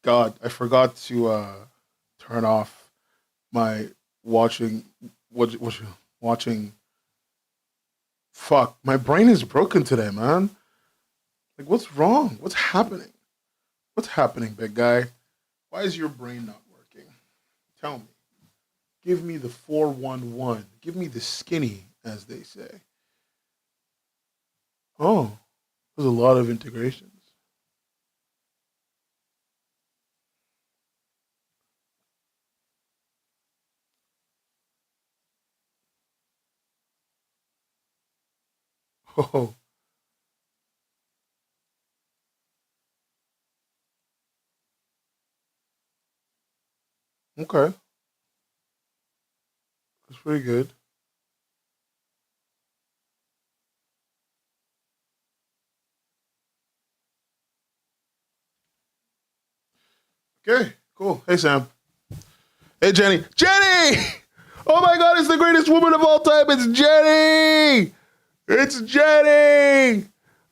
God, I forgot to turn off my watching what watching. Fuck, my brain is broken today, man. Like, what's wrong? What's happening? What's happening, big guy? Why is your brain not working? Tell me. Give me the 411. Give me the skinny, as they say. Oh, there's a lot of integrations. Oh, okay. That's pretty good. Okay, cool. Hey, Sam. Hey, Jenny. Jenny! Oh my God, it's the greatest woman of all time. It's Jenny! It's Jenny!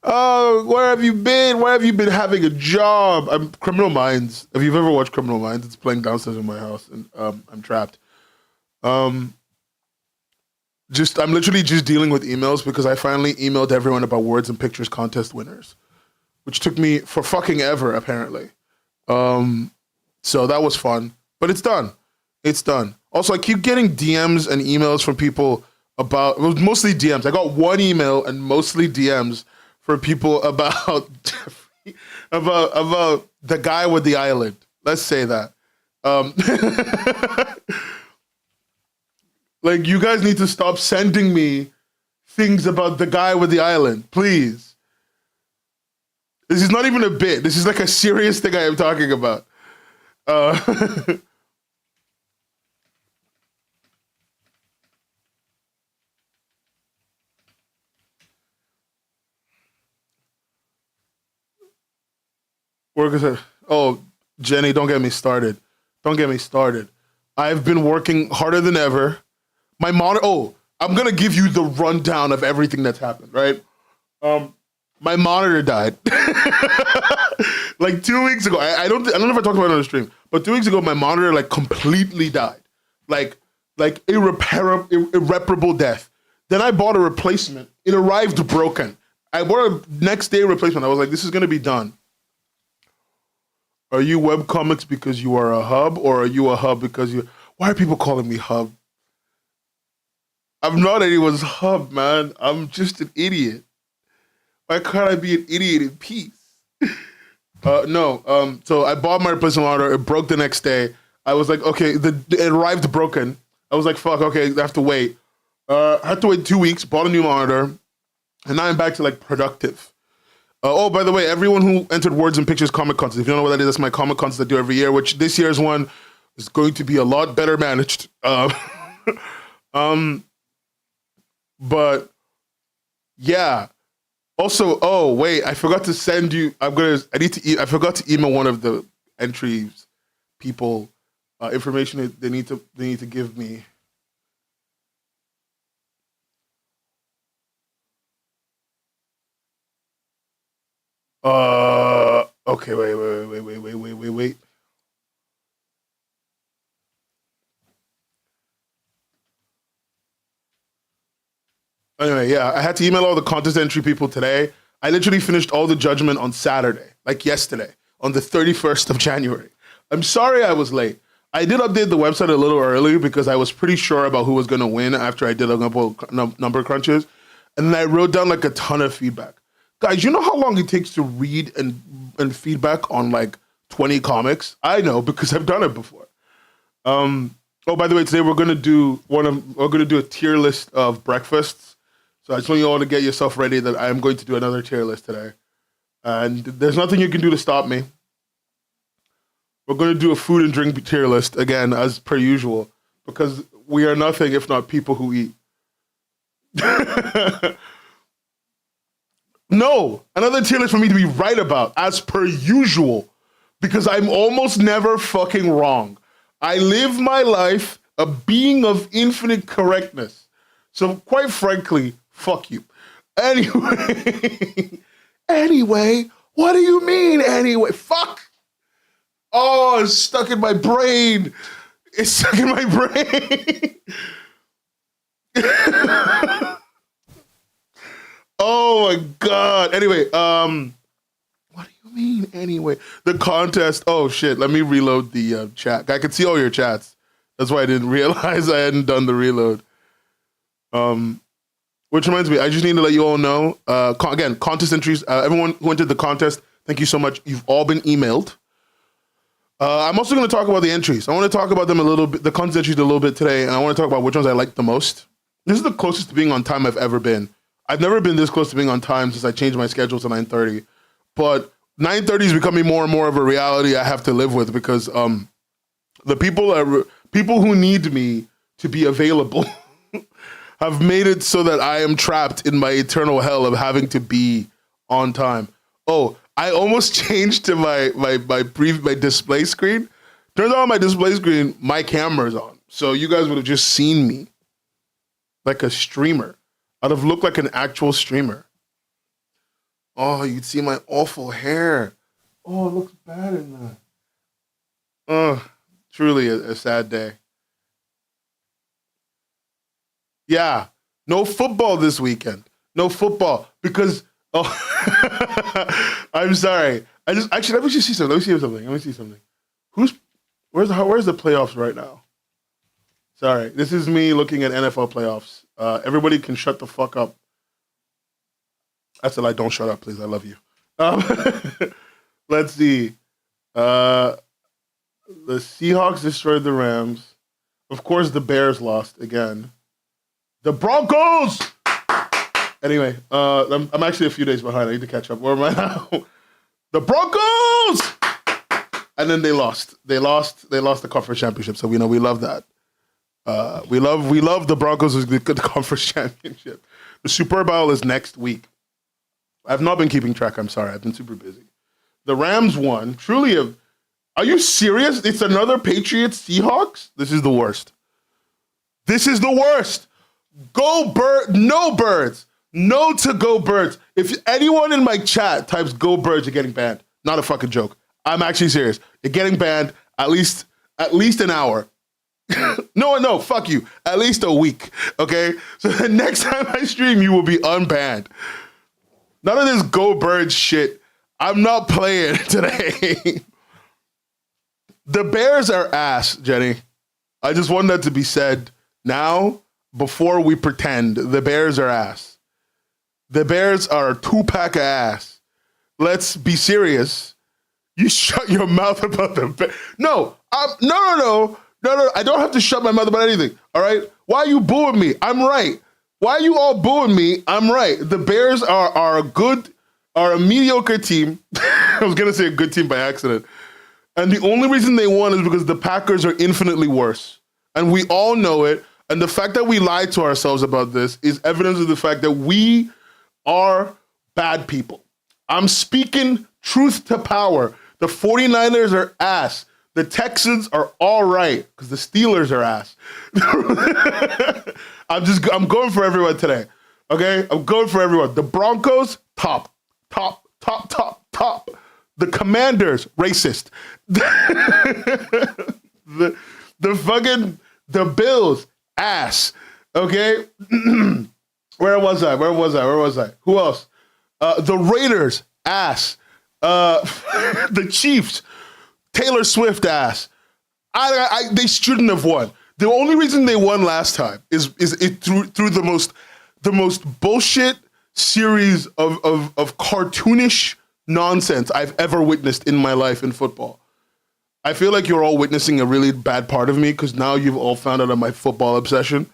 Oh, where have you been? Where have you been having a job? I'm Criminal Minds. If you've ever watched Criminal Minds, it's playing downstairs in my house, and I'm trapped. Um, just I'm literally just dealing with emails because I finally emailed everyone about words and pictures contest winners, which took me for fucking ever apparently. Um, so that was fun, but it's done. It's done. Also, I keep getting DMs and emails from people about, it was mostly DMs. I got one email and mostly DMs for people about about the guy with the island. Let's say that. Um, like, you guys need to stop sending me things about the guy with the island, please. This is not even a bit. This is like a serious thing I am talking about. Uh, work is oh, Jenny, don't get me started. Don't get me started. I've been working harder than ever. My monitor. Oh, I'm gonna give you the rundown of everything that's happened. Right. Um, my monitor died like 2 weeks ago. I don't know if I talked about it on the stream, but 2 weeks ago my monitor like completely died, like irreparable death. Then I bought a replacement. It arrived broken. I bought a next day replacement. I was like, this is gonna be done. Are you webcomics because you are a hub, or are you a hub because you? Why are people calling me hub? I'm not anyone's hub, man. I'm just an idiot. Why can't I be an idiot in peace? No. So I bought my replacement monitor. It broke the next day. I was like, okay, it arrived broken. I was like, fuck. Okay, I have to wait. I had to wait 2 weeks. Bought a new monitor, and now I'm back to like productive. Oh, by the way, everyone who entered Words and Pictures Comic Contest, if you don't know what that is, that's my comic contest I do every year. Which this year's one is going to be a lot better managed. Um, but yeah. Also, oh wait, I forgot to send you. I need to. I forgot to email one of the entries people information that they need to give me. Okay, wait. Anyway, yeah, I had to email all the contest entry people today. I literally finished all the judgment on Saturday, like yesterday, on the 31st of January. I'm sorry I was late. I did update the website a little early because I was pretty sure about who was going to win after I did a couple number crunches. And then I wrote down like a ton of feedback. Guys, you know how long it takes to read and feedback on like 20 comics? I know because I've done it before. Oh, by the way, today we're gonna do a tier list of breakfasts. So I just want you all to get yourself ready that I am going to do another tier list today. And there's nothing you can do to stop me. We're going to do a food and drink tier list again, as per usual, because we are nothing if not people who eat. No, another tier list for me to be right about, as per usual, because I'm almost never fucking wrong. I live my life a being of infinite correctness. So, quite frankly, fuck you. Anyway, anyway, what do you mean anyway? Fuck. Oh, it's stuck in my brain. It's stuck in my brain. Oh my God. Anyway, what do you mean anyway? The contest. Oh shit. Let me reload the chat. I could see all your chats. That's why I didn't realize I hadn't done the reload. Which reminds me, I just need to let you all know, again, contest entries, everyone who entered the contest, thank you so much. You've all been emailed. I'm also going to talk about the entries. I want to talk about them a little bit, the contest entries a little bit today, and I want to talk about which ones I like the most. This is the closest to being on time I've ever been. I've never been this close to being on time since I changed my schedule to 9:30. But 9:30 is becoming more and more of a reality I have to live with because the people who need me to be available have made it so that I am trapped in my eternal hell of having to be on time. Oh, I almost changed to my display screen. Turns out on my display screen, my camera's on. So you guys would have just seen me like a streamer. I'd have looked like an actual streamer. Oh, you'd see my awful hair. Oh, it looks bad in that. Oh, truly a sad day. Yeah, no football this weekend. No football because I'm sorry. Actually let me just see something. Let me see something. Where's the playoffs right now? Sorry, this is me looking at NFL playoffs. Everybody can shut the fuck up. I said, don't shut up, please. I love you. Let's see. The Seahawks destroyed the Rams. Of course, the Bears lost again. The Broncos! Anyway, I'm actually a few days behind. I need to catch up. Where am I now? The Broncos! And then they lost. They lost the conference championship. So we love that. We love the Broncos who's the conference championship. The Super Bowl is next week. I've not been keeping track. I'm sorry. I've been super busy. The Rams won. Truly, are you serious? It's another Patriots Seahawks? This is the worst. This is the worst. Go Bird. No Birds. No to Go Birds. If anyone in my chat types Go Birds, you're getting banned. Not a fucking joke. I'm actually serious. You're getting banned at least an hour. No, fuck you. At least a week, okay? So the next time I stream, you will be unbanned. None of this Go Birds shit. I'm not playing today. The Bears are ass, Jenny. I just want that to be said now before we pretend. The Bears are ass. The Bears are a 2-pack of ass. Let's be serious. You shut your mouth about the Bears. No. I don't have to shut my mouth about anything, all right? Why are you booing me? I'm right. Why are you all booing me? I'm right. The Bears are a mediocre team. I was going to say a good team by accident. And the only reason they won is because the Packers are infinitely worse. And we all know it. And the fact that we lied to ourselves about this is evidence of the fact that we are bad people. I'm speaking truth to power. The 49ers are ass. The Texans are all right because the Steelers are ass. I'm going for everyone today. Okay? I'm going for everyone. The Broncos, top. The Commanders, racist. The Bills, ass. Okay? Where was I? Who else? The Raiders, ass. The Chiefs, Taylor Swift ass. They shouldn't have won. The only reason they won last time is through the most bullshit series of cartoonish nonsense I've ever witnessed in my life in football. I feel like you're all witnessing a really bad part of me because now you've all found out of my football obsession.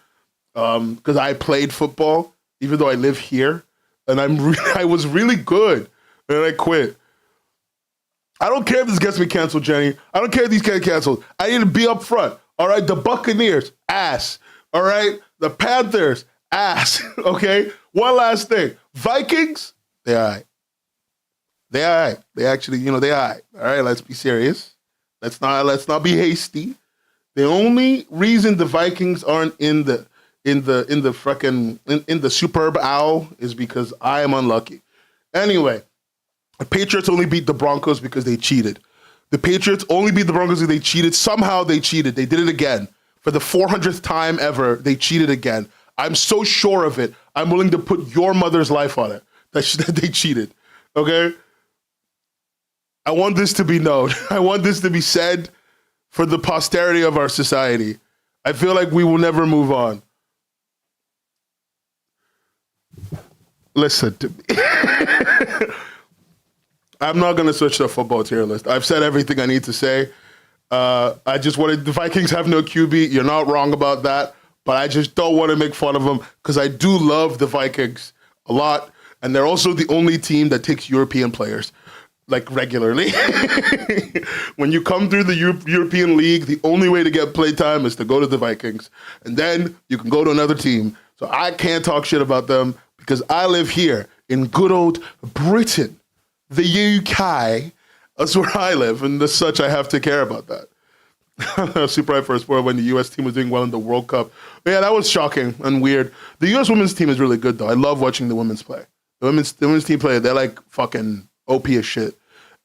Because I played football even though I live here, and I was really good, and I quit. I don't care if this gets me canceled, Jenny. I don't care if these get canceled. I need to be up front. All right, the Buccaneers, ass. All right, the Panthers, ass. Okay, one last thing. Vikings, they all right. They all right. They actually, they all right. All right, let's be serious. Let's not be hasty. The only reason the Vikings aren't in the Superb Owl is because I am unlucky. Anyway. The Patriots only beat the Broncos because they cheated. The Patriots only beat the Broncos because they cheated. Somehow they cheated. They did it again. For the 400th time ever, they cheated again. I'm so sure of it. I'm willing to put your mother's life on it that they cheated. Okay? I want this to be known. I want this to be said for the posterity of our society. I feel like we will never move on. Listen to me. I'm not going to switch to a football tier list. I've said everything I need to say. I just wanted, the Vikings have no QB. You're not wrong about that. But I just don't want to make fun of them because I do love the Vikings a lot. And they're also the only team that takes European players, like regularly. When you come through the European League, the only way to get playtime is to go to the Vikings. And then you can go to another team. So I can't talk shit about them because I live here in good old Britain, the UK. That's where I live. And as such, I have to care about that. Super hyped for a sport when the U.S. team was doing well in the World Cup. But yeah, that was shocking and weird. The U.S. women's team is really good, though. I love watching the women's play. The women's team play, they're like fucking OP as shit.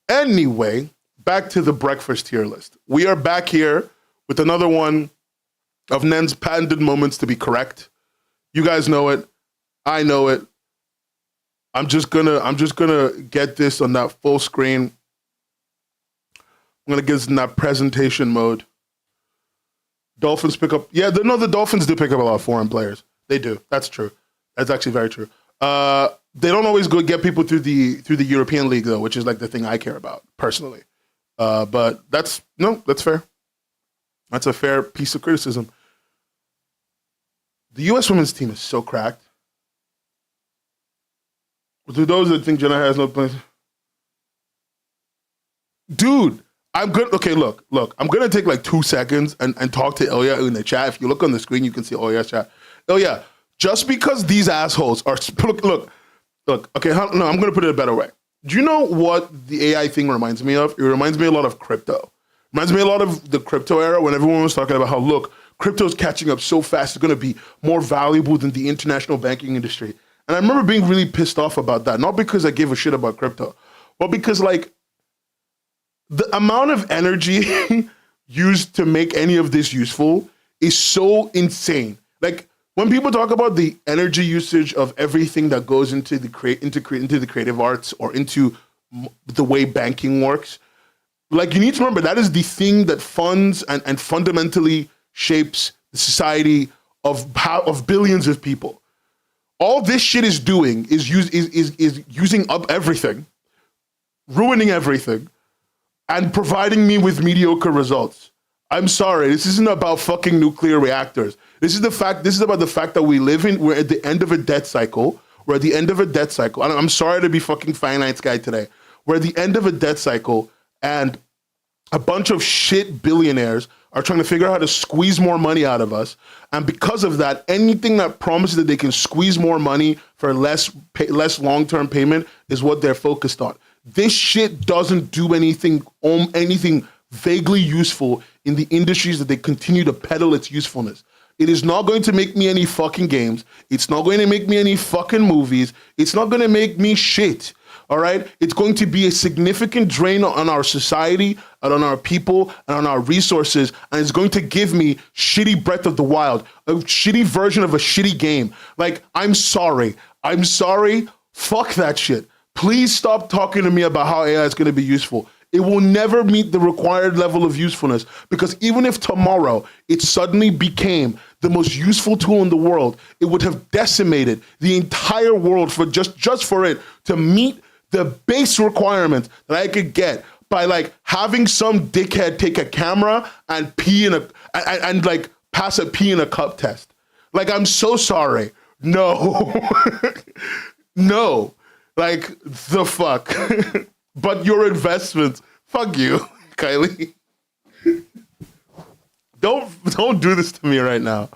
Anyway, back to the breakfast tier list. We are back here with another one of Nen's patented moments to be correct. You guys know it. I know it. I'm just gonna get this on that full screen. I'm going to get this in that presentation mode. Dolphins pick up... Yeah, the Dolphins do pick up a lot of foreign players. They do. That's true. That's actually very true. They don't always go get people through the European League, though, which is like the thing I care about, personally. But that's fair. That's a fair piece of criticism. The U.S. women's team is so cracked. To those that think Jenna has no place... Dude... I'm good. Okay, look. I'm going to take like 2 seconds and talk to Ilya in the chat. If you look on the screen, you can see Ilya's chat. Ilya, just because these assholes are... Look. Okay, no, I'm going to put it a better way. Do you know what the AI thing reminds me of? It reminds me a lot of crypto. It reminds me a lot of the crypto era when everyone was talking about how, look, crypto's catching up so fast, it's going to be more valuable than the international banking industry. And I remember being really pissed off about that. Not because I gave a shit about crypto, but because, like, the amount of energy used to make any of this useful is so insane. Like, when people talk about the energy usage of everything that goes into the creative arts or into the way banking works, like, you need to remember that is the thing that funds and fundamentally shapes the society of billions of people. All this shit is doing is using up everything, ruining everything, and providing me with mediocre results. I'm sorry, this isn't about fucking nuclear reactors. This is about the fact that we're at the end of a debt cycle. We're at the end of a debt cycle. And I'm sorry to be fucking finance guy today. We're at the end of a debt cycle, and a bunch of shit billionaires are trying to figure out how to squeeze more money out of us. And because of that, anything that promises that they can squeeze more money for less long-term payment is what they're focused on. This shit doesn't do anything vaguely useful in the industries that they continue to peddle its usefulness. It is not going to make me any fucking games. It's not going to make me any fucking movies. It's not going to make me shit. All right? It's going to be a significant drain on our society and on our people and on our resources. And it's going to give me shitty Breath of the Wild, a shitty version of a shitty game. Like, I'm sorry. Fuck that shit. Please stop talking to me about how AI is going to be useful. It will never meet the required level of usefulness, because even if tomorrow it suddenly became the most useful tool in the world, it would have decimated the entire world for just for it to meet the base requirements that I could get by like having some dickhead take a camera and like pass a pee in a cup test. Like, I'm so sorry. No. No. Like, the fuck. But your investments, fuck you, Kylie. Don't do this to me right now.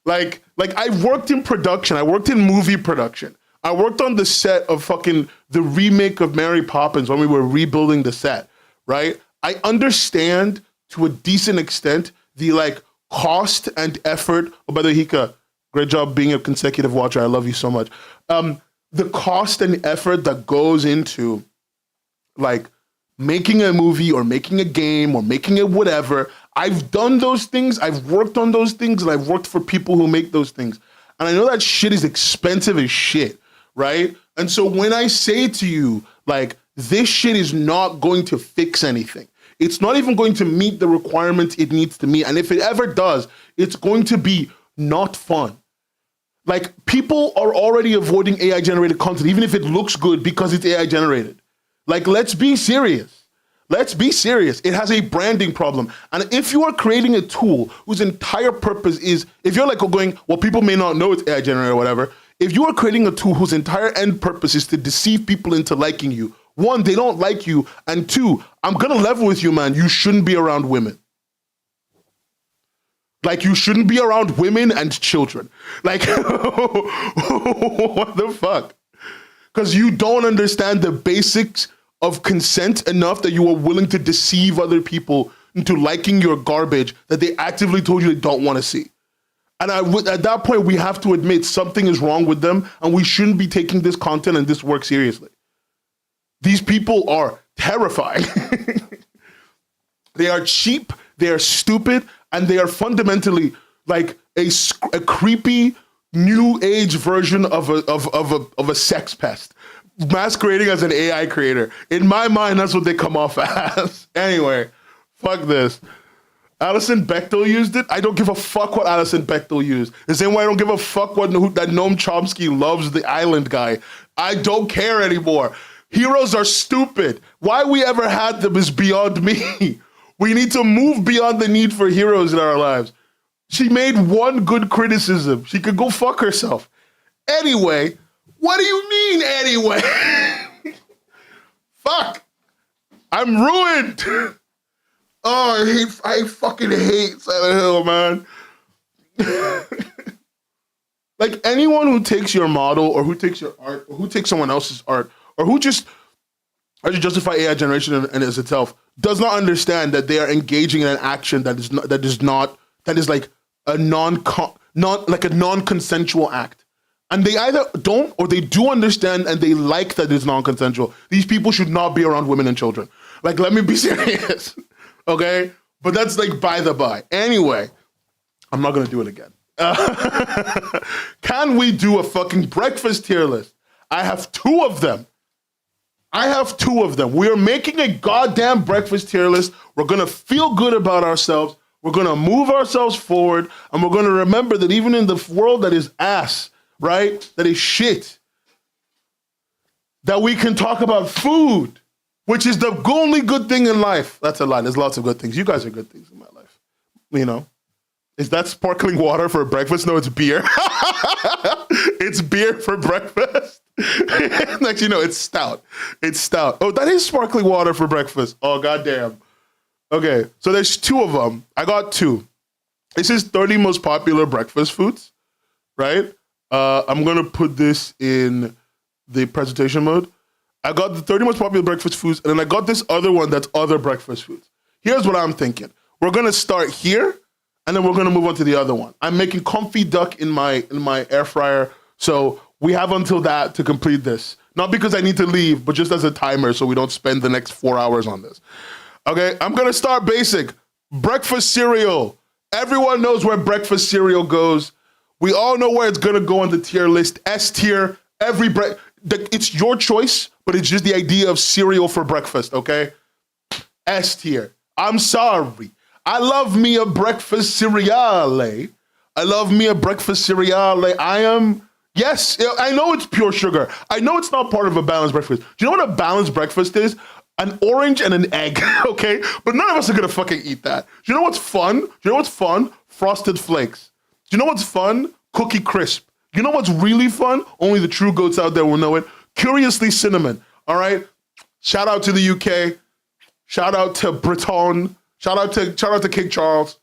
Like I worked in production. I worked in movie production. I worked on the set of fucking the remake of Mary Poppins when we were rebuilding the set, right? I understand to a decent extent the like cost and effort. Oh, by the way, Hika, great job being a consecutive watcher. I love you so much. The cost and effort that goes into like making a movie or making a game or making a whatever. I've done those things. I've worked on those things, and I've worked for people who make those things. And I know that shit is expensive as shit, right? And so when I say to you, like, this shit is not going to fix anything. It's not even going to meet the requirements it needs to meet. And if it ever does, it's going to be not fun. Like, people are already avoiding AI generated content, even if it looks good, because it's AI generated. Like, let's be serious. Let's be serious. It has a branding problem. And if you are creating a tool whose entire purpose is, if you're like going, well, people may not know it's AI generated or whatever. If you are creating a tool whose entire end purpose is to deceive people into liking you, one, they don't like you. And two, I'm going to level with you, man. You shouldn't be around women. Like, you shouldn't be around women and children. Like, what the fuck? Because you don't understand the basics of consent enough that you are willing to deceive other people into liking your garbage that they actively told you they don't want to see. And at that point, we have to admit something is wrong with them, and we shouldn't be taking this content and this work seriously. These people are terrifying. They are cheap, they are stupid, and they are fundamentally like a creepy new age version of a sex pest masquerading as an AI creator. In my mind, that's what they come off as. Anyway, fuck this. Alison Bechdel used it. I don't give a fuck what Alison Bechdel used. The same way I don't give a fuck what that Noam Chomsky loves the island guy. I don't care anymore. Heroes are stupid. Why we ever had them is beyond me. We need to move beyond the need for heroes in our lives. She made one good criticism. She could go fuck herself. Anyway, what do you mean anyway? Fuck. I'm ruined. Oh, I fucking hate Silent Hill, man. Like, anyone who takes your model or who takes your art or who takes someone else's art or who just tries to justify AI generation in itself does not understand that they are engaging in an action that is like a non-consensual act. And they either don't or they do understand and they like that it's non-consensual. These people should not be around women and children. Like, let me be serious. Okay? But that's like by the by. Anyway, I'm not gonna do it again. Can we do a fucking breakfast tier list? I have two of them. We are making a goddamn breakfast tier list. We're gonna feel good about ourselves. We're gonna move ourselves forward. And we're gonna remember that even in the world that is ass, right? That is shit. That we can talk about food, which is the only good thing in life. That's a lie. There's lots of good things. You guys are good things in my life. You know? Is that sparkling water for breakfast? No, it's beer. It's beer for breakfast. Actually, no, it's stout. It's stout. Oh, that is sparkling water for breakfast. Oh, goddamn. Okay, so there's two of them. I got two. This is 30 most popular breakfast foods, right? I'm going to put this in the presentation mode. I got the 30 most popular breakfast foods, and then I got this other one that's other breakfast foods. Here's what I'm thinking. We're going to start here, and then we're going to move on to the other one. I'm making comfy duck in my air fryer, so we have until that to complete this. Not because I need to leave, but just as a timer so we don't spend the next 4 hours on this. Okay, I'm going to start basic. Breakfast cereal. Everyone knows where breakfast cereal goes. We all know where it's going to go on the tier list. S tier. It's your choice, but it's just the idea of cereal for breakfast, okay? S tier. I'm sorry. I love me a breakfast cereale. Yes, I know it's pure sugar. I know it's not part of a balanced breakfast. Do you know what a balanced breakfast is? An orange and an egg, okay? But none of us are gonna fucking eat that. Do you know what's fun? Frosted Flakes. Do you know what's fun? Cookie Crisp. You know what's really fun? Only the true goats out there will know it. Curiously Cinnamon, all right? Shout out to the UK. Shout out to Breton. Shout out to King Charles.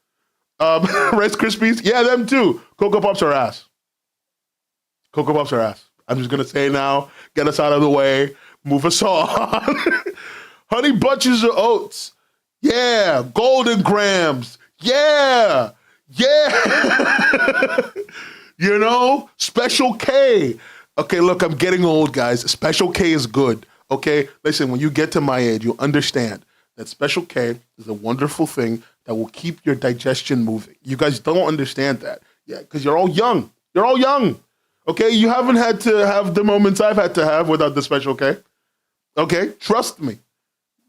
Rice Krispies, yeah, them too. Cocoa Pops are ass. Cocoa Puffs are ass. I'm just gonna say it now, get us out of the way, move us on. Honey Bunches of Oats. Yeah. Golden Grams. Yeah. You know, Special K. Okay, look, I'm getting old, guys. Special K is good. Okay, listen, when you get to my age, you'll understand that Special K is a wonderful thing that will keep your digestion moving. You guys don't understand that. Yeah, because you're all young. You're all young. Okay, you haven't had to have the moments I've had to have without the Special K. Okay, trust me.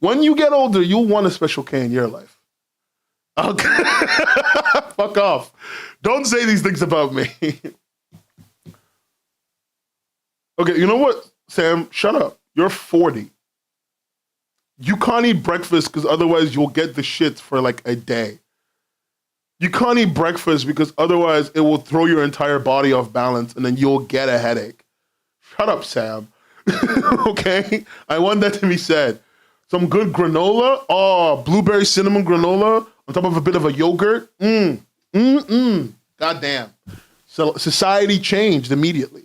When you get older, you'll want a Special K in your life. Okay, fuck off. Don't say these things about me. Okay, you know what, Sam? Shut up. You're 40. You can't eat breakfast because otherwise you'll get the shits for like a day. You can't eat breakfast because otherwise it will throw your entire body off balance and then you'll get a headache. Shut up, Sam. Okay? I want that to be said. Some good granola. Oh, blueberry cinnamon granola on top of a bit of a yogurt. Goddamn. So society changed immediately.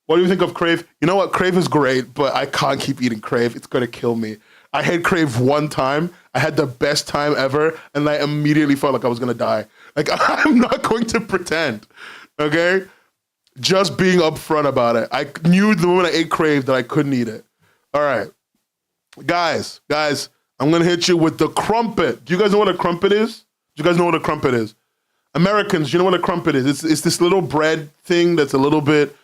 What do you think of Crave? You know what? Crave is great, but I can't keep eating Crave. It's going to kill me. I had Crave one time. I had the best time ever, and I immediately felt like I was going to die. Like, I'm not going to pretend, okay? Just being upfront about it. I knew the moment I ate Crave that I couldn't eat it. All right. Guys, I'm going to hit you with the crumpet. Do you guys know what a crumpet is? Do you guys know what a crumpet is? Americans, you know what a crumpet is? It's this little bread thing that's a little bit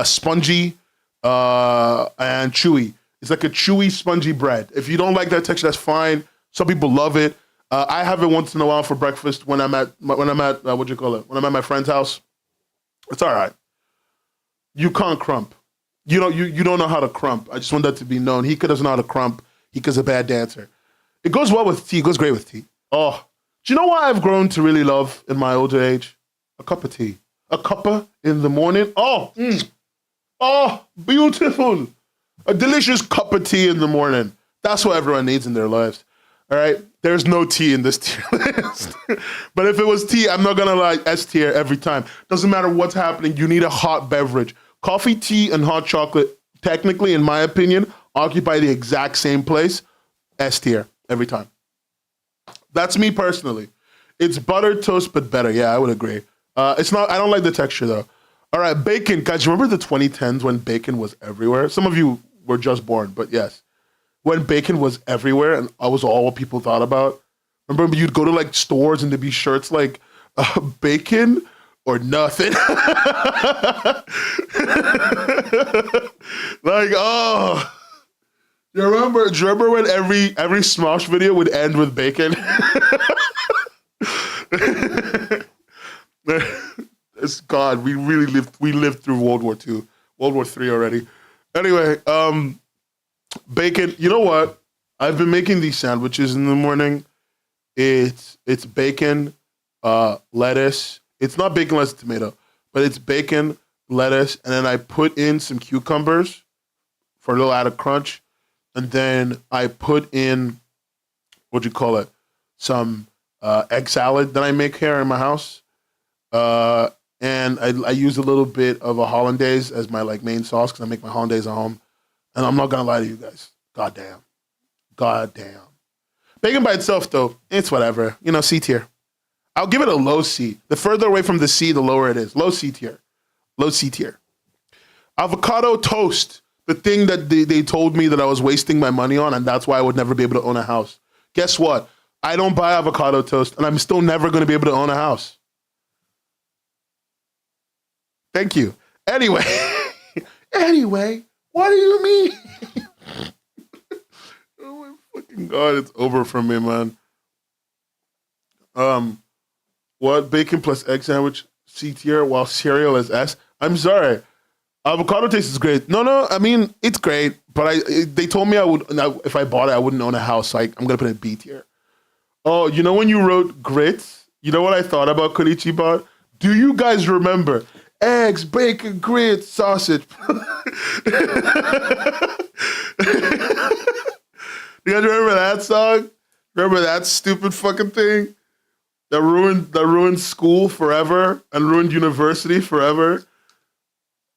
spongy and chewy. It's like a chewy, spongy bread. If you don't like that texture, that's fine. Some people love it. I have it once in a while for breakfast when I'm at what do you call it? When I'm at my friend's house. It's all right. You can't crump. You don't know how to crump. I just want that to be known. He doesn't know how to crump. He's a bad dancer. It goes well with tea. It goes great with tea. Oh, do you know what I've grown to really love in my older age? A cup of tea. A cuppa in the morning. Oh, beautiful. A delicious cup of tea in the morning. That's what everyone needs in their lives. All right? There's no tea in this tier list. But if it was tea, I'm not going to lie, S tier every time. Doesn't matter what's happening. You need a hot beverage. Coffee, tea, and hot chocolate, technically, in my opinion, occupy the exact same place. S tier every time. That's me personally. It's buttered toast, but better. Yeah, I would agree. It's not. I don't like the texture, though. All right, bacon. Guys, remember the 2010s when bacon was everywhere? Some of you were just born, but yes. When bacon was everywhere and I was all what people thought about. Remember you'd go to like stores and there'd be shirts like bacon or nothing. Like, oh. Do you remember when every Smosh video would end with bacon? It's God, we lived through World War II, World War III already. Anyway, bacon. You know what? I've been making these sandwiches in the morning. It's bacon, lettuce. It's not bacon, lettuce, tomato, but it's bacon, lettuce, and then I put in some cucumbers for a little added crunch, and then I put in some egg salad that I make here in my house, and I use a little bit of a hollandaise as my like main sauce because I make my hollandaise at home. And I'm not gonna lie to you guys. Goddamn. Bacon by itself, though, it's whatever. You know, C tier. I'll give it a low C. The further away from the C, the lower it is. Low C tier. Low C tier. Avocado toast. The thing that they told me that I was wasting my money on, and that's why I would never be able to own a house. Guess what? I don't buy avocado toast, and I'm still never gonna be able to own a house. Thank you. Anyway. What do you mean? Oh my fucking God, it's over for me, man. What? Bacon plus egg sandwich, C tier, while cereal is S? I'm sorry. Avocado taste is great. No, I mean, it's great, but they told me if I bought it, I wouldn't own a house, so I'm going to put it in B tier. Oh, you know when you wrote grits? You know what I thought about Konichiwa? Do you guys remember? Eggs, bacon, grits, sausage. You guys remember that song? Remember that stupid fucking thing that ruined school forever and ruined university forever?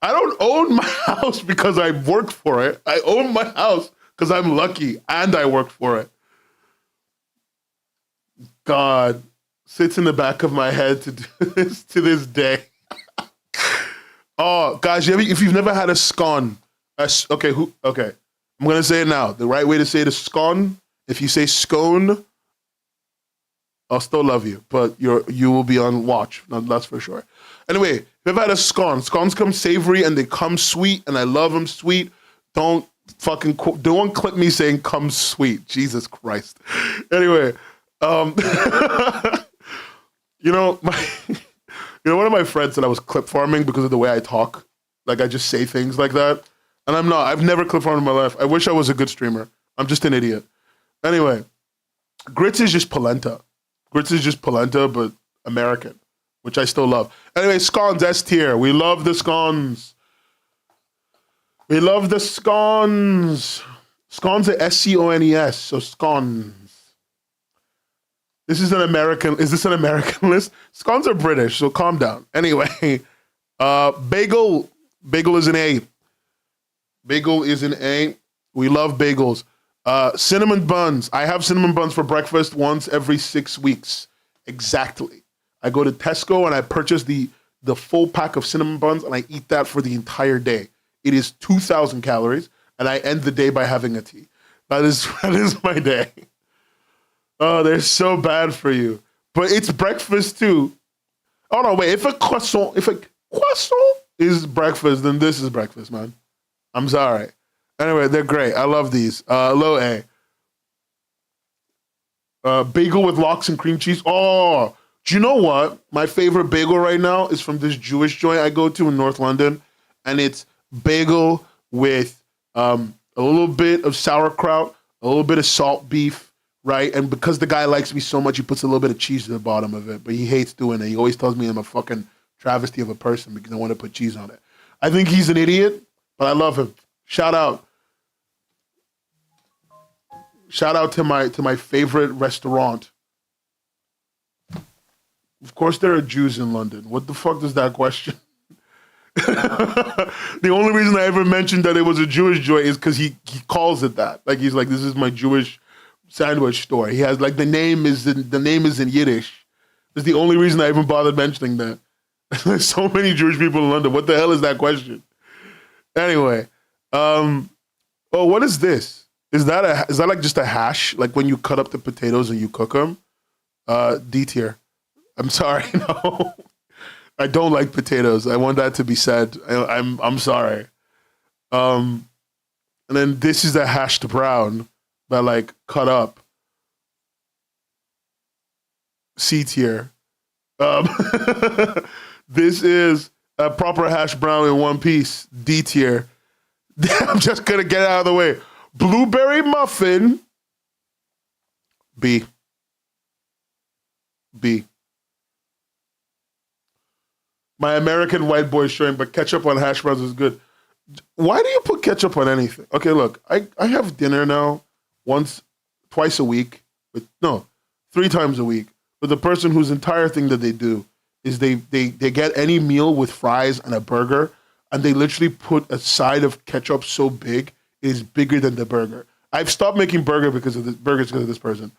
I don't own my house because I work for it. I own my house because I'm lucky and I work for it. God sits in the back of my head to do this to this day. Oh, guys, if you've never had a scone, okay. I'm gonna say it now. The right way to say it is scone. If you say scone, I'll still love you, but you will be on watch. That's for sure. Anyway, if you've had a scone, scones come savory and they come sweet, and I love them sweet. Don't clip me saying come sweet. Jesus Christ. Anyway, you know, one of my friends said I was clip farming because of the way I talk. Like I just say things like that. And I'm not. I've never clip farmed in my life. I wish I was a good streamer. I'm just an idiot. Anyway, grits is just polenta. Grits is just polenta, but American, which I still love. Anyway, scones, S tier. We love the scones. We love the scones. Scones are SCONES, so scones. This is an American. Is this an American list? Scones are British, so calm down. Anyway, bagel. Bagel is an A. Bagel is an A. We love bagels. Cinnamon buns. I have cinnamon buns for breakfast once every 6 weeks. Exactly. I go to Tesco and I purchase the full pack of cinnamon buns and I eat that for the entire day. It is 2,000 calories and I end the day by having a tea. That is my day. Oh, they're so bad for you. But it's breakfast too. Oh no, wait, if a croissant is breakfast, then this is breakfast, man. I'm sorry. Anyway, they're great. I love these. Low A. Bagel with lox and cream cheese. Oh, do you know what? My favorite bagel right now is from this Jewish joint I go to in North London. And it's bagel with a little bit of sauerkraut, a little bit of salt beef, right? And because the guy likes me so much, he puts a little bit of cheese to the bottom of it. But he hates doing it. He always tells me I'm a fucking travesty of a person because I want to put cheese on it. I think he's an idiot, but I love him. Shout out. Shout out to my favorite restaurant. Of course there are Jews in London. What the fuck does that question? The only reason I ever mentioned that it was a Jewish joint is because he calls it that. Like he's like, this is my Jewish sandwich store. He has like the name is in Yiddish. That's the only reason I even bothered mentioning that. There's so many Jewish people in London. What the hell is that question? Anyway, what is this? Is that like just a hash? Like when you cut up the potatoes and you cook them? D tier. I'm sorry, no. I don't like potatoes. I want that to be said. I'm sorry. And then this is a hashed brown that like cut up. C tier. This is a proper hash brown in one piece. D tier. I'm just gonna get out of the way. Blueberry muffin. B. My American white boy showing, but ketchup on hash browns is good. Why do you put ketchup on anything? Okay, look, I have dinner now twice a week. 3 times a week with a person whose entire thing that they do is they get any meal with fries and a burger, and they literally put a side of ketchup so big it is bigger than the burger. I've stopped making burgers because of this person.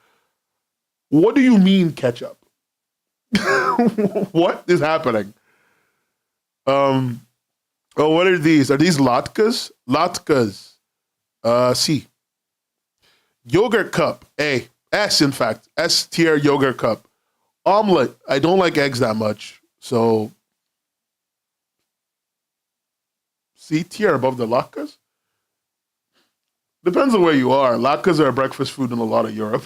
What do you mean ketchup? What is happening? What are these? Are these latkes? Latkes. C. Yogurt cup. A. S, in fact. S tier yogurt cup. Omelet. I don't like eggs that much. So C tier above the latkes? Depends on where you are. Latkes are a breakfast food in a lot of Europe.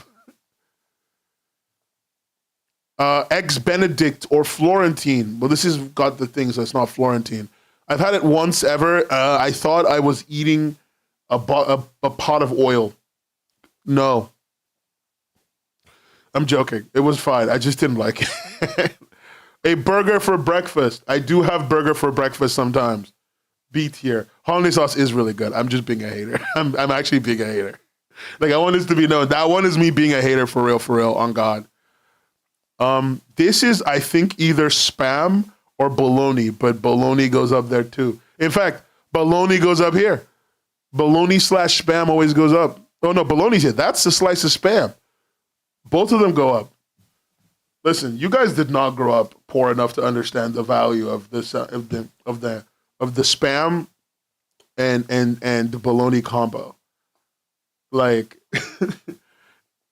Eggs Benedict or Florentine. Well, this has got the thing, so it's not Florentine. I've had it once ever. I thought I was eating a pot of oil. No. I'm joking. It was fine. I just didn't like it. A burger for breakfast. I do have burger for breakfast sometimes. B tier. Hollandaise sauce is really good. I'm just being a hater. I'm actually being a hater. Like, I want this to be known. That one is me being a hater for real, on God. This is, I think, either Spam or bologna, but bologna goes up there too. In fact, bologna goes up here. Bologna / Spam always goes up. Oh no, bologna's here. That's a slice of Spam. Both of them go up. Listen, you guys did not grow up poor enough to understand the value of this of the Spam and the bologna combo. Like,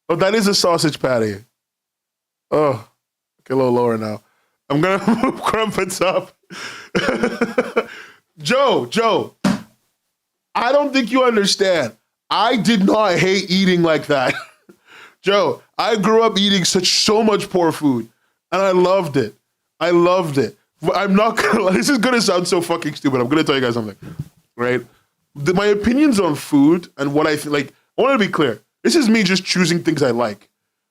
oh, that is a sausage patty. Oh, get a little lower now. I'm gonna move crumpets up. Joe, I don't think you understand. I did not hate eating like that. Joe, I grew up eating so much poor food, and I loved it. I loved it. I'm not gonna, this is gonna sound so fucking stupid. I'm gonna tell you guys something, right? My opinions on food and what I feel like, I want to be clear. This is me just choosing things I like.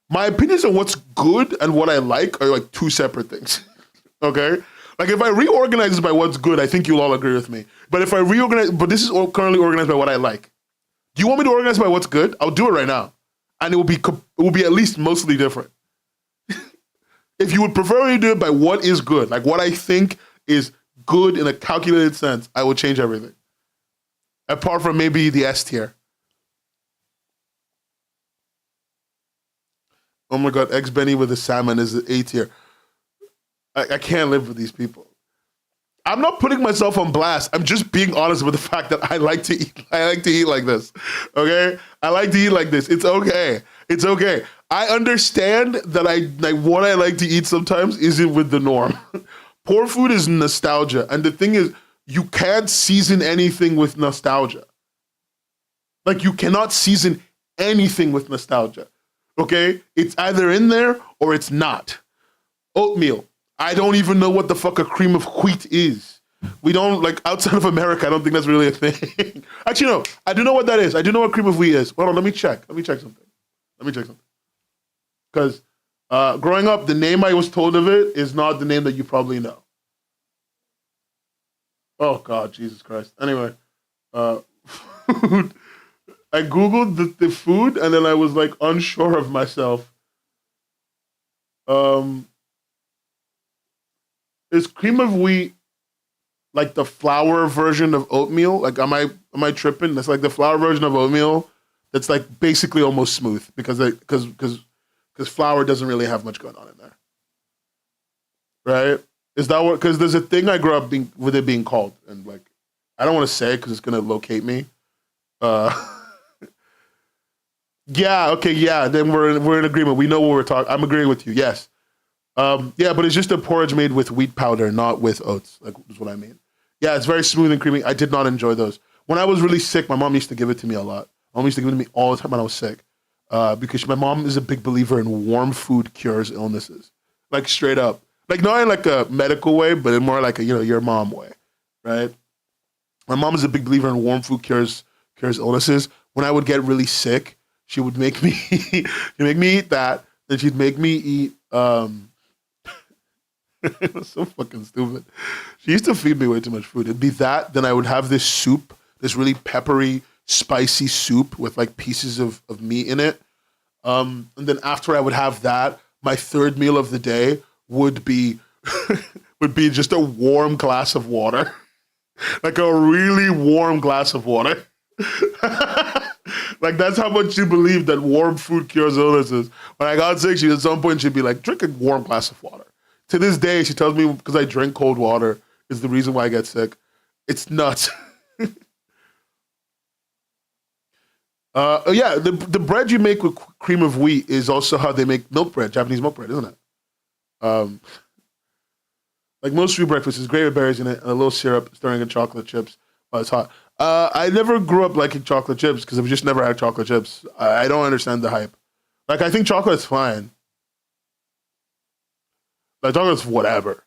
My opinions on what's good and what I like are like two separate things, okay? Like if I reorganize this by what's good, I think you'll all agree with me. But if I reorganize, but this is all currently organized by what I like. Do you want me to organize by what's good? I'll do it right now. And it will be at least mostly different. If you would prefer me to do it by what is good, like what I think is good in a calculated sense, I will change everything. Apart from maybe the S tier. Oh my God, Eggs Benny with the salmon is the A tier. I can't live with these people. I'm not putting myself on blast. I'm just being honest with the fact that I like to eat. I like to eat like this. Okay? I like to eat like this. It's okay. It's okay. I understand that what I like to eat sometimes isn't with the norm. Poor food is nostalgia. And the thing is, you can't season anything with nostalgia. Like you cannot season anything with nostalgia. Okay? It's either in there or it's not. Oatmeal. I don't even know what the fuck a cream of wheat is. We don't, like, outside of America, I don't think that's really a thing. Actually, no, I do know what that is. I do know what cream of wheat is. Hold on, let me check. Let me check something. Because growing up, the name I was told of it is not the name that you probably know. Oh, God, Jesus Christ. Anyway, food. I Googled the food, and then I was, like, unsure of myself. Is cream of wheat like the flour version of oatmeal? Like, am I tripping? That's like the flour version of oatmeal. That's like basically almost smooth because flour doesn't really have much going on in there, right? Is that what? Because there's a thing I grew up with it being called, and like I don't want to say it because it's gonna locate me. Yeah, okay, yeah. Then we're in agreement. We know what we're talking. I'm agreeing with you. Yes. Yeah, but it's just a porridge made with wheat powder, not with oats. Like, is what I mean. Yeah, it's very smooth and creamy. I did not enjoy those. When I was really sick, my mom used to give it to me a lot. My mom used to give it to me all the time when I was sick. Because my mom is a big believer in warm food cures illnesses. Like, straight up. Like, not in like a medical way, but in more like a, your mom way, right? My mom is a big believer in warm food cures illnesses. When I would get really sick, she would make me, eat that. Then she'd make me eat, it was so fucking stupid. She used to feed me way too much food. It'd be that, then I would have this soup, this really peppery, spicy soup with like pieces of meat in it. And then after I would have that, my third meal of the day would be just a warm glass of water. Like a really warm glass of water. Like that's how much she believed that warm food cures illnesses. When I got sick, at some point she'd be like, drink a warm glass of water. To this day, she tells me because I drink cold water is the reason why I get sick. It's nuts. Yeah, the bread you make with cream of wheat is also how they make milk bread, Japanese milk bread, isn't it? Like most sweet breakfast is gravy berries in it and a little syrup, stirring in chocolate chips while it's hot. I never grew up liking chocolate chips because I've just never had chocolate chips. I don't understand the hype. Like, I think chocolate's fine. Like, chocolate's whatever.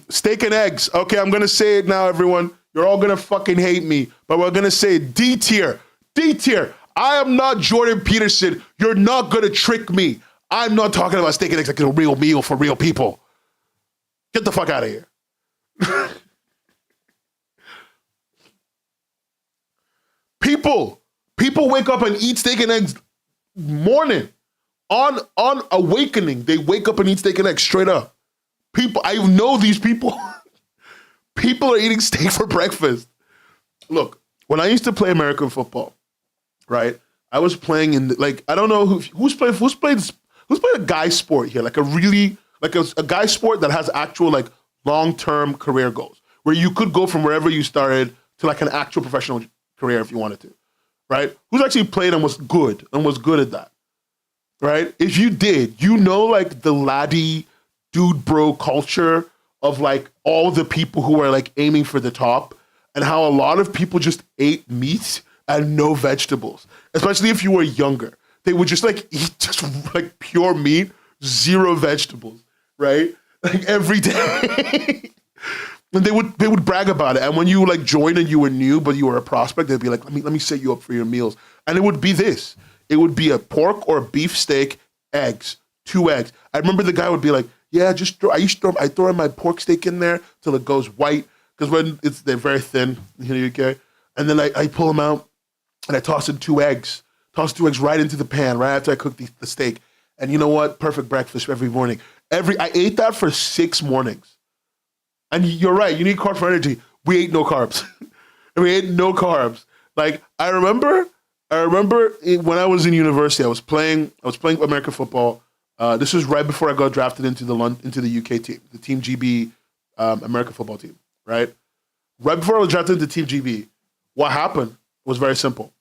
Steak and eggs. Okay, I'm going to say it now, everyone. You're all going to fucking hate me. But we're going to say D tier. D tier. I am not Jordan Peterson. You're not going to trick me. I'm not talking about steak and eggs like it's a real meal for real people. Get the fuck out of here. People wake up and eat steak and eggs morning. On awakening, they wake up and eat steak and eggs straight up. People, I know these people. People are eating steak for breakfast. Look, when I used to play American football, right? I was playing in I don't know who's playing a guy sport here, like a guy sport that has actual like long-term career goals, where you could go from wherever you started to like an actual professional career if you wanted to. right? Who's actually played and was good at that, right? If you did, you know, like the laddie dude bro culture of like all the people who are like aiming for the top and how a lot of people just ate meat and no vegetables, especially if you were younger. They would just like eat just like pure meat, zero vegetables, right? Like every day. And they would brag about it. And when you like joined and you were new, but you were a prospect, they'd be like, let me set you up for your meals. And it would be this. It would be a pork or a beef steak, eggs, 2 eggs. I remember the guy would be like, yeah, I throw in my pork steak in there till it goes white. Because they're very thin in the UK. And then I pull them out and I toss in 2 eggs. Toss 2 eggs right into the pan right after I cook the steak. And you know what? Perfect breakfast every morning. I ate that for 6 mornings. And you're right, you need carbs for energy. We ate no carbs. We ate no carbs. Like I remember when I was in university, I was playing American football. This was right before I got drafted into the UK team, the Team GB American football team, right? Right before I was drafted into Team GB, what happened was very simple.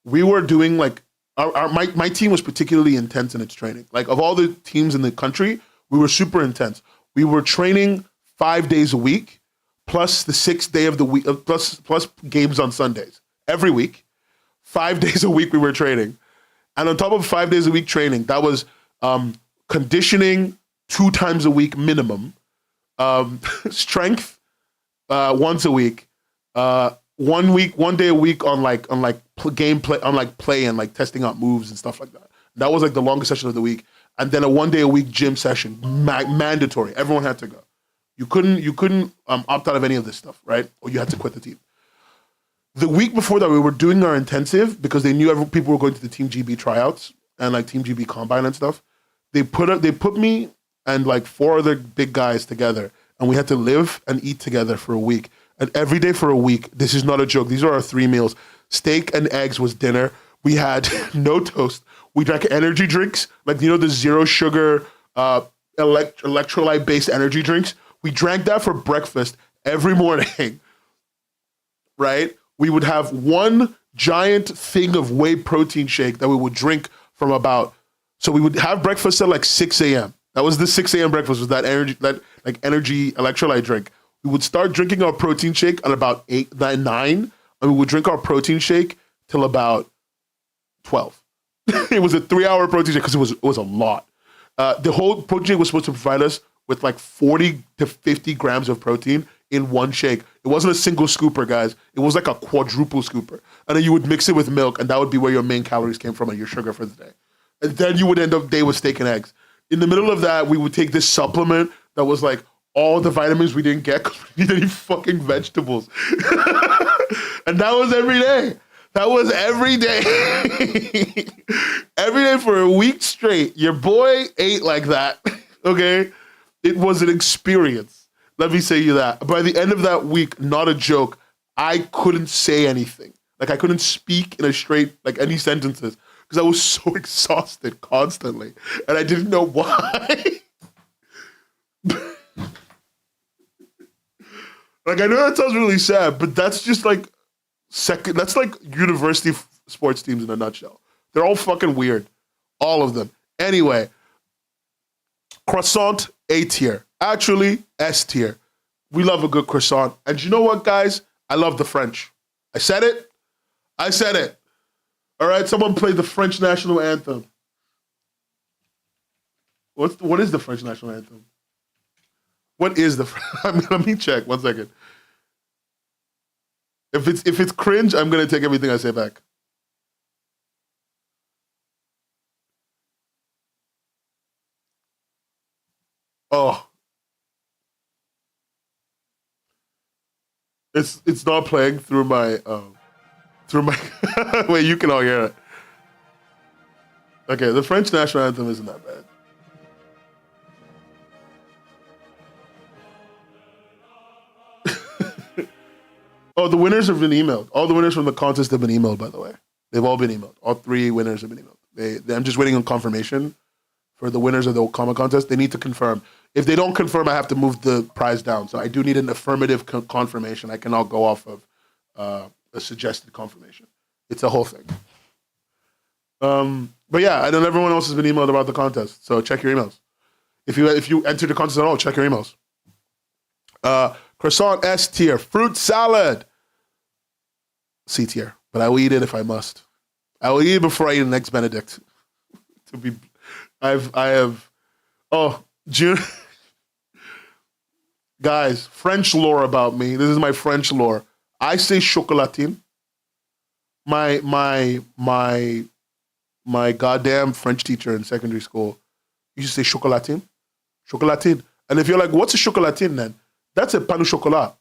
We were doing like my team was particularly intense in its training. Like of all the teams in the country, we were super intense. We were training 5 days a week, plus the 6th day of the week, plus games on Sundays. Every week, 5 days a week we were training. And on top of 5 days a week training, that was conditioning 2 times a week minimum, strength once a week, 1 day a week on gameplay, on like play and like testing out moves and stuff like that. That was like the longest session of the week. And then a 1 day a week gym session, mandatory. Everyone had to go. You couldn't opt out of any of this stuff, right? Or you had to quit the team. The week before that, we were doing our intensive because they knew people were going to the Team GB tryouts and like Team GB combine and stuff. They put me and like 4 other big guys together, and we had to live and eat together for a week. And every day for a week, this is not a joke. These are our 3 meals. Steak and eggs was dinner. We had no toast. We drank energy drinks, like, you know, the 0 sugar electrolyte-based energy drinks. We drank that for breakfast every morning, right? We would have 1 giant thing of whey protein shake that we would drink from so we would have breakfast at like 6 a.m. That was the 6 a.m. breakfast, was that energy electrolyte drink. We would start drinking our protein shake at about 9, and we would drink our protein shake till about 12. It was a 3-hour protein shake because it was a lot. The whole protein shake was supposed to provide us with like 40 to 50 grams of protein in 1 shake. It wasn't a single scooper, guys. It was like a quadruple scooper. And then you would mix it with milk, and that would be where your main calories came from and your sugar for the day. And then you would end up day with steak and eggs. In the middle of that, we would take this supplement that was like all the vitamins we didn't get because we didn't eat fucking vegetables. And that was every day. That was every day. Every day for a week straight. Your boy ate like that. Okay? It was an experience. Let me say you that. By the end of that week, not a joke, I couldn't say anything. Like I couldn't speak in a straight, like any sentences, because I was so exhausted constantly. And I didn't know why. Like I know that sounds really sad, but that's just like that's like university sports teams in a nutshell. They're all fucking weird. All of them. Anyway, croissant, A tier. Actually, S tier. We love a good croissant. And you know what, guys? I love the French. I said it. I said it. All right, someone play the French national anthem. What is the French national anthem? What is the? Let me check. 1 second. If it's cringe, I'm gonna take everything I say back. Oh, it's not playing through my wait, you can all hear it. Okay, the French national anthem isn't that bad. Oh, the winners have been emailed. All the winners from the contest have been emailed, by the way. They've all been emailed. All 3 winners have been emailed. I'm just waiting on confirmation for the winners of the comment contest. They need to confirm. If they don't confirm, I have to move the prize down. So I do need an affirmative confirmation. I cannot go off of a suggested confirmation. It's a whole thing. But yeah, I know everyone else has been emailed about the contest, so check your emails. If you enter the contest at all, check your emails. Croissant S tier, fruit salad C tier, but I will eat it if I must. I will eat it before I eat an eggs Benedict. I have. Oh, June. Guys, French lore about me. This is my French lore. I say chocolatine. My goddamn French teacher in secondary school used to say chocolatine. Chocolatine. And if you're like, what's a chocolatine then? That's a pain au chocolat.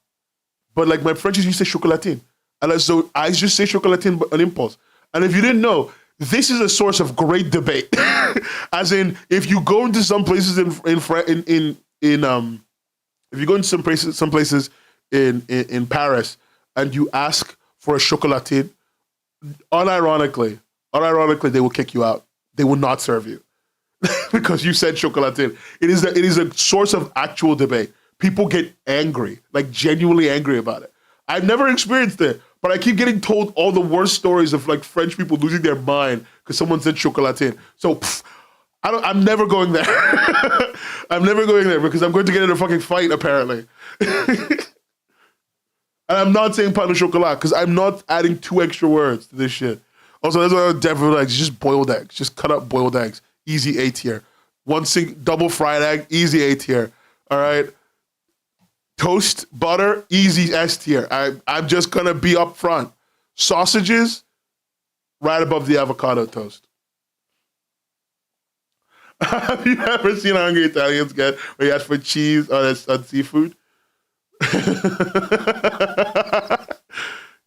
But like my French used to say chocolatine. And so I just say chocolatine on impulse. And if you didn't know, this is a source of great debate. As in, if you go into some places if you go into some places in Paris and you ask for a chocolatine, unironically, they will kick you out. They will not serve you because you said chocolatine. It is a source of actual debate. People get angry, like genuinely angry about it. I've never experienced it, but I keep getting told all the worst stories of like French people losing their mind because someone said chocolatine. So I'm never going there. I'm never going there because I'm going to get in a fucking fight apparently. And I'm not saying pain au chocolat because I'm not adding 2 extra words to this shit. Also, there's another deviled eggs, just boiled eggs, just cut up boiled eggs, easy A tier. Double fried egg, easy A tier. All right. Toast, butter, easy S tier. I'm just gonna be up front. Sausages, right above the avocado toast. Have you ever seen how hungry Italians get where you ask for cheese on seafood?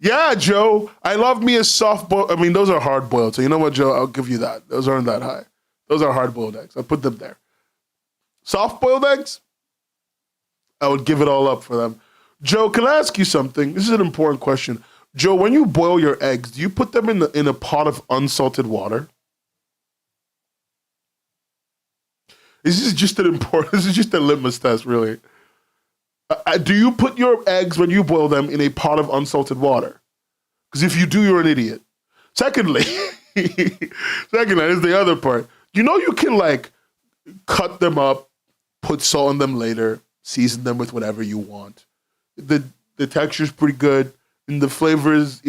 Yeah, Joe. I love me a soft boiled. I mean, those are hard boiled. So you know what, Joe? I'll give you that. Those aren't that high. Those are hard boiled eggs. I'll put them there. Soft boiled eggs? I would give it all up for them. Joe, can I ask you something? This is an important question. Joe, when you boil your eggs, do you put them in a pot of unsalted water? This is just a litmus test, really. Do you put your eggs, when you boil them, in a pot of unsalted water? Because if you do, you're an idiot. Secondly, here's the other part. You know you can, like, cut them up, put salt on them later, season them with whatever you want. The texture's pretty good, and the flavor is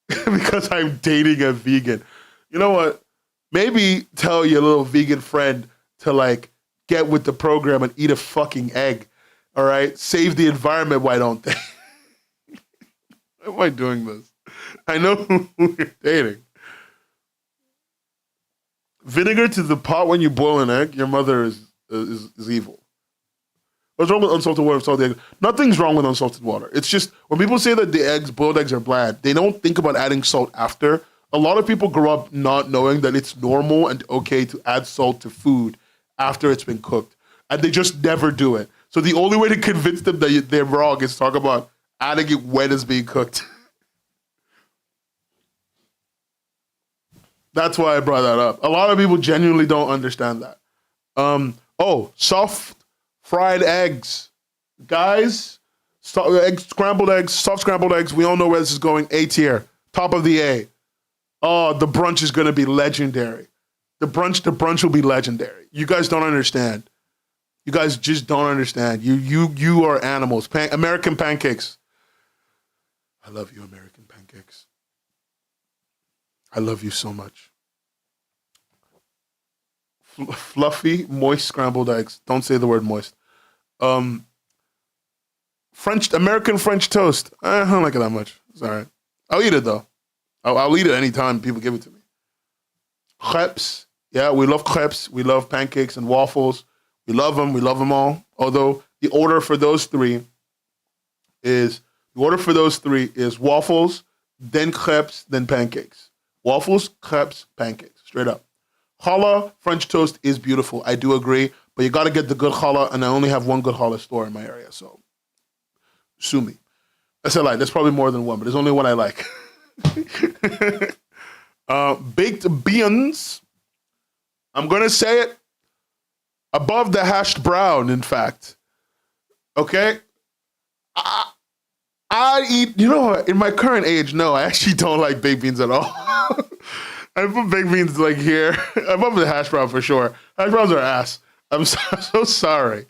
because I'm dating a vegan. You know what? Maybe tell your little vegan friend to, like, get with the program and eat a fucking egg. All right? Save the environment, why don't they? Why am I doing this? I know who you're dating. Vinegar to the pot when you boil an egg, your mother is evil. What's wrong with unsalted water? Salted egg? Nothing's wrong with unsalted water. It's just when people say that the boiled eggs are bland, they don't think about adding salt after. A lot of people grow up not knowing that it's normal and okay to add salt to food after it's been cooked. And they just never do it. So the only way to convince them that they're wrong is talk about adding it when it's being cooked. That's why I brought that up. A lot of people genuinely don't understand that. Soft fried eggs. Guys, scrambled eggs, soft scrambled eggs. We all know where this is going. A tier. Top of the A. Oh, the brunch is going to be legendary. The brunch will be legendary. You guys don't understand. You guys just don't understand. You are animals. American pancakes. I love you, American pancakes. I love you so much. Fluffy, moist scrambled eggs. Don't say the word moist. American French toast. I don't like it that much. It's all right. I'll eat it though. I'll eat it anytime people give it to me. Crepes. Yeah, we love crepes. We love pancakes and waffles. We love them. We love them all. Although the order for those three is waffles, then crepes, then pancakes. Waffles, crepes, pancakes. Straight up. Challah French toast is beautiful. I do agree. But you got to get the good challah, and I only have one good challah store in my area. So, sue me. That's a lie. There's probably more than one, but there's only one I like. Baked beans. I'm going to say it. Above the hashed brown, in fact. Okay? I I eat, you know what? In my current age, no, I actually don't like baked beans at all. I put baked beans like here. I'm up with hash brown for sure. Hash browns are ass. I'm so sorry.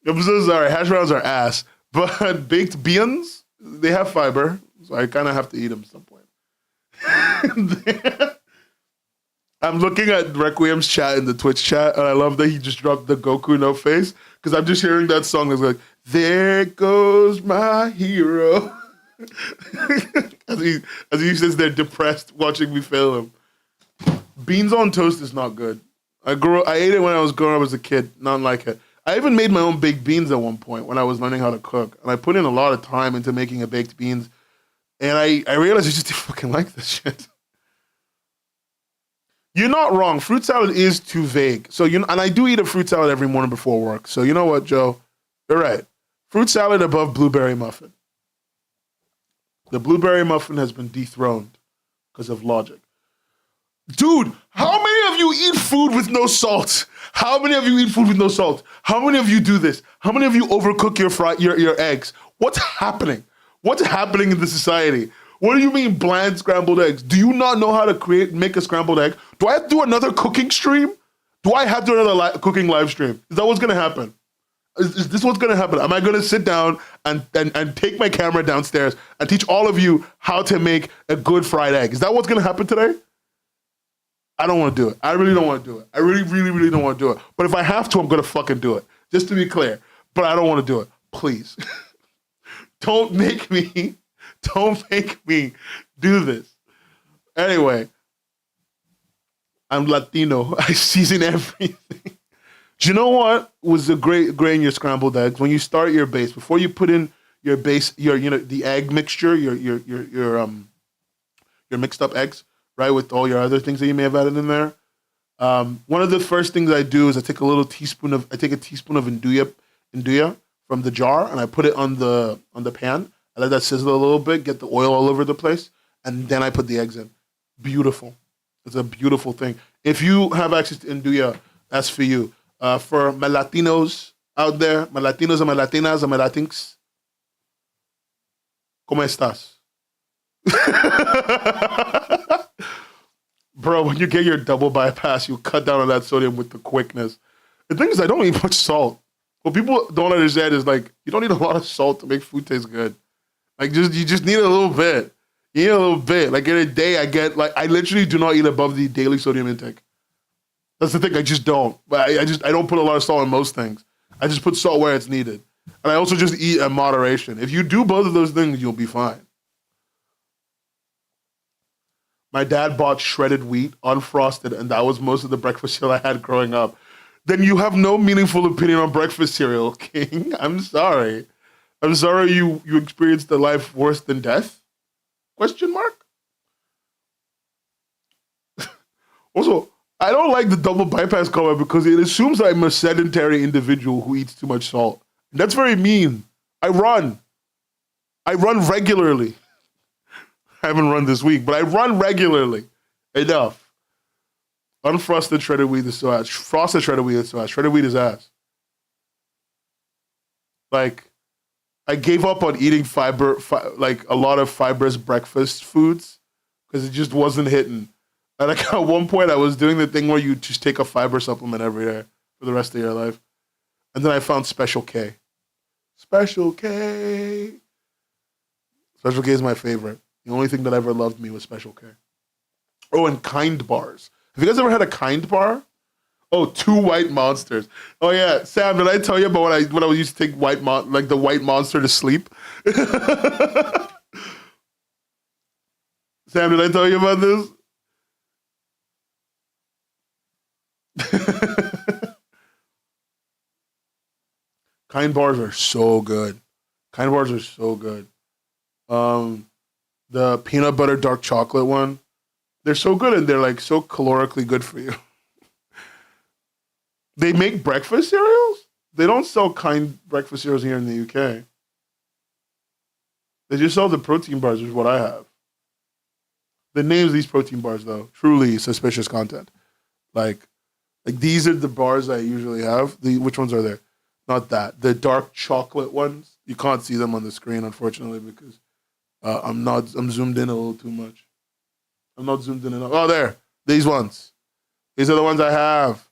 I'm so sorry. Hash browns are ass. But baked beans, they have fiber. So I kind of have to eat them at some point. I'm looking at Requiem's chat in the Twitch chat, and I love that he just dropped the Goku no face because I'm just hearing that song. It's like, there goes my hero. as he sits there depressed watching me fail him. Beans on toast is not good. I ate it when I was growing up as a kid. Not like it. I even made my own baked beans at one point when I was learning how to cook, and I put in a lot of time into making a baked beans. And I realized I just didn't fucking like this shit. You're not wrong. Fruit salad is too vague. So and I do eat a fruit salad every morning before work. So you know what, Joe? You're right. Fruit salad above blueberry muffin. The blueberry muffin has been dethroned because of logic. Dude, how many of you eat food with no salt? How many of you eat food with no salt? How many of you do this? How many of you overcook your eggs? What's happening? What's happening in the society? What do you mean bland scrambled eggs? Do you not know how to make a scrambled egg? Do I have to do another cooking stream? Do I have to do another cooking live stream? Is that what's gonna happen? Is this what's gonna happen? Am I gonna sit down and take my camera downstairs and teach all of you how to make a good fried egg? Is that what's gonna happen today? I don't wanna do it. I really don't wanna do it. I really, really, really don't wanna do it. But if I have to, I'm gonna fucking do it. Just to be clear. But I don't wanna do it. Please. Don't make me do this. Anyway, I'm Latino. I season everything. Do you know what was the great grain your scrambled eggs? When you start your base, before you put in your base, the egg mixture, your mixed up eggs, right, with all your other things that you may have added in there. One of the first things I do is I take a teaspoon of nduja from the jar and I put it on the pan. I let that sizzle a little bit, get the oil all over the place, and then I put the eggs in. Beautiful. It's a beautiful thing. If you have access to nduja, that's for you. For my Latinos out there, my Latinos and my Latinas and my Latinx, ¿cómo estás? Bro, when you get your double bypass, you cut down on that sodium with the quickness. The thing is, I don't eat much salt. What people don't understand is like, you don't need a lot of salt to make food taste good. Like, you just need a little bit. You need a little bit. Like, in a day, I literally do not eat above the daily sodium intake. That's the thing, I just don't. I don't put a lot of salt in most things. I just put salt where it's needed. And I also just eat in moderation. If you do both of those things, you'll be fine. My dad bought shredded wheat, unfrosted, and that was most of the breakfast cereal I had growing up. Then you have no meaningful opinion on breakfast cereal, King. I'm sorry. I'm sorry you experienced a life worse than death? Question mark? Also, I don't like the double bypass comment because it assumes I'm a sedentary individual who eats too much salt. That's very mean. I run regularly. I haven't run this week, but I run regularly. Enough. Unfrosted shredded wheat is so ass. Frosted shredded wheat is so ass. Shredded wheat is ass. Like, I gave up on eating like a lot of fibrous breakfast foods because it just wasn't hitting. And like at one point I was doing the thing where you just take a fiber supplement every day for the rest of your life. And then I found Special K. Special K. Special K is my favorite. The only thing that ever loved me was Special K. Oh, and Kind bars. Have you guys ever had a Kind bar? Oh, 2 white monsters. Oh yeah, Sam, did I tell you about when I used to take the white monster to sleep? Sam, did I tell you about this? Kind bars are so good. Kind bars are so good. The peanut butter dark chocolate one, they're so good and they're like so calorically good for you. They make breakfast cereals? They don't sell Kind breakfast cereals here in the UK. They just sell the protein bars, which is what I have. The names of these protein bars, though, truly suspicious content. Like these are the bars I usually have. Which ones are there? Not that. The dark chocolate ones. You can't see them on the screen, unfortunately, because I'm zoomed in a little too much. I'm not zoomed in enough. Oh, there. These ones. These are the ones I have.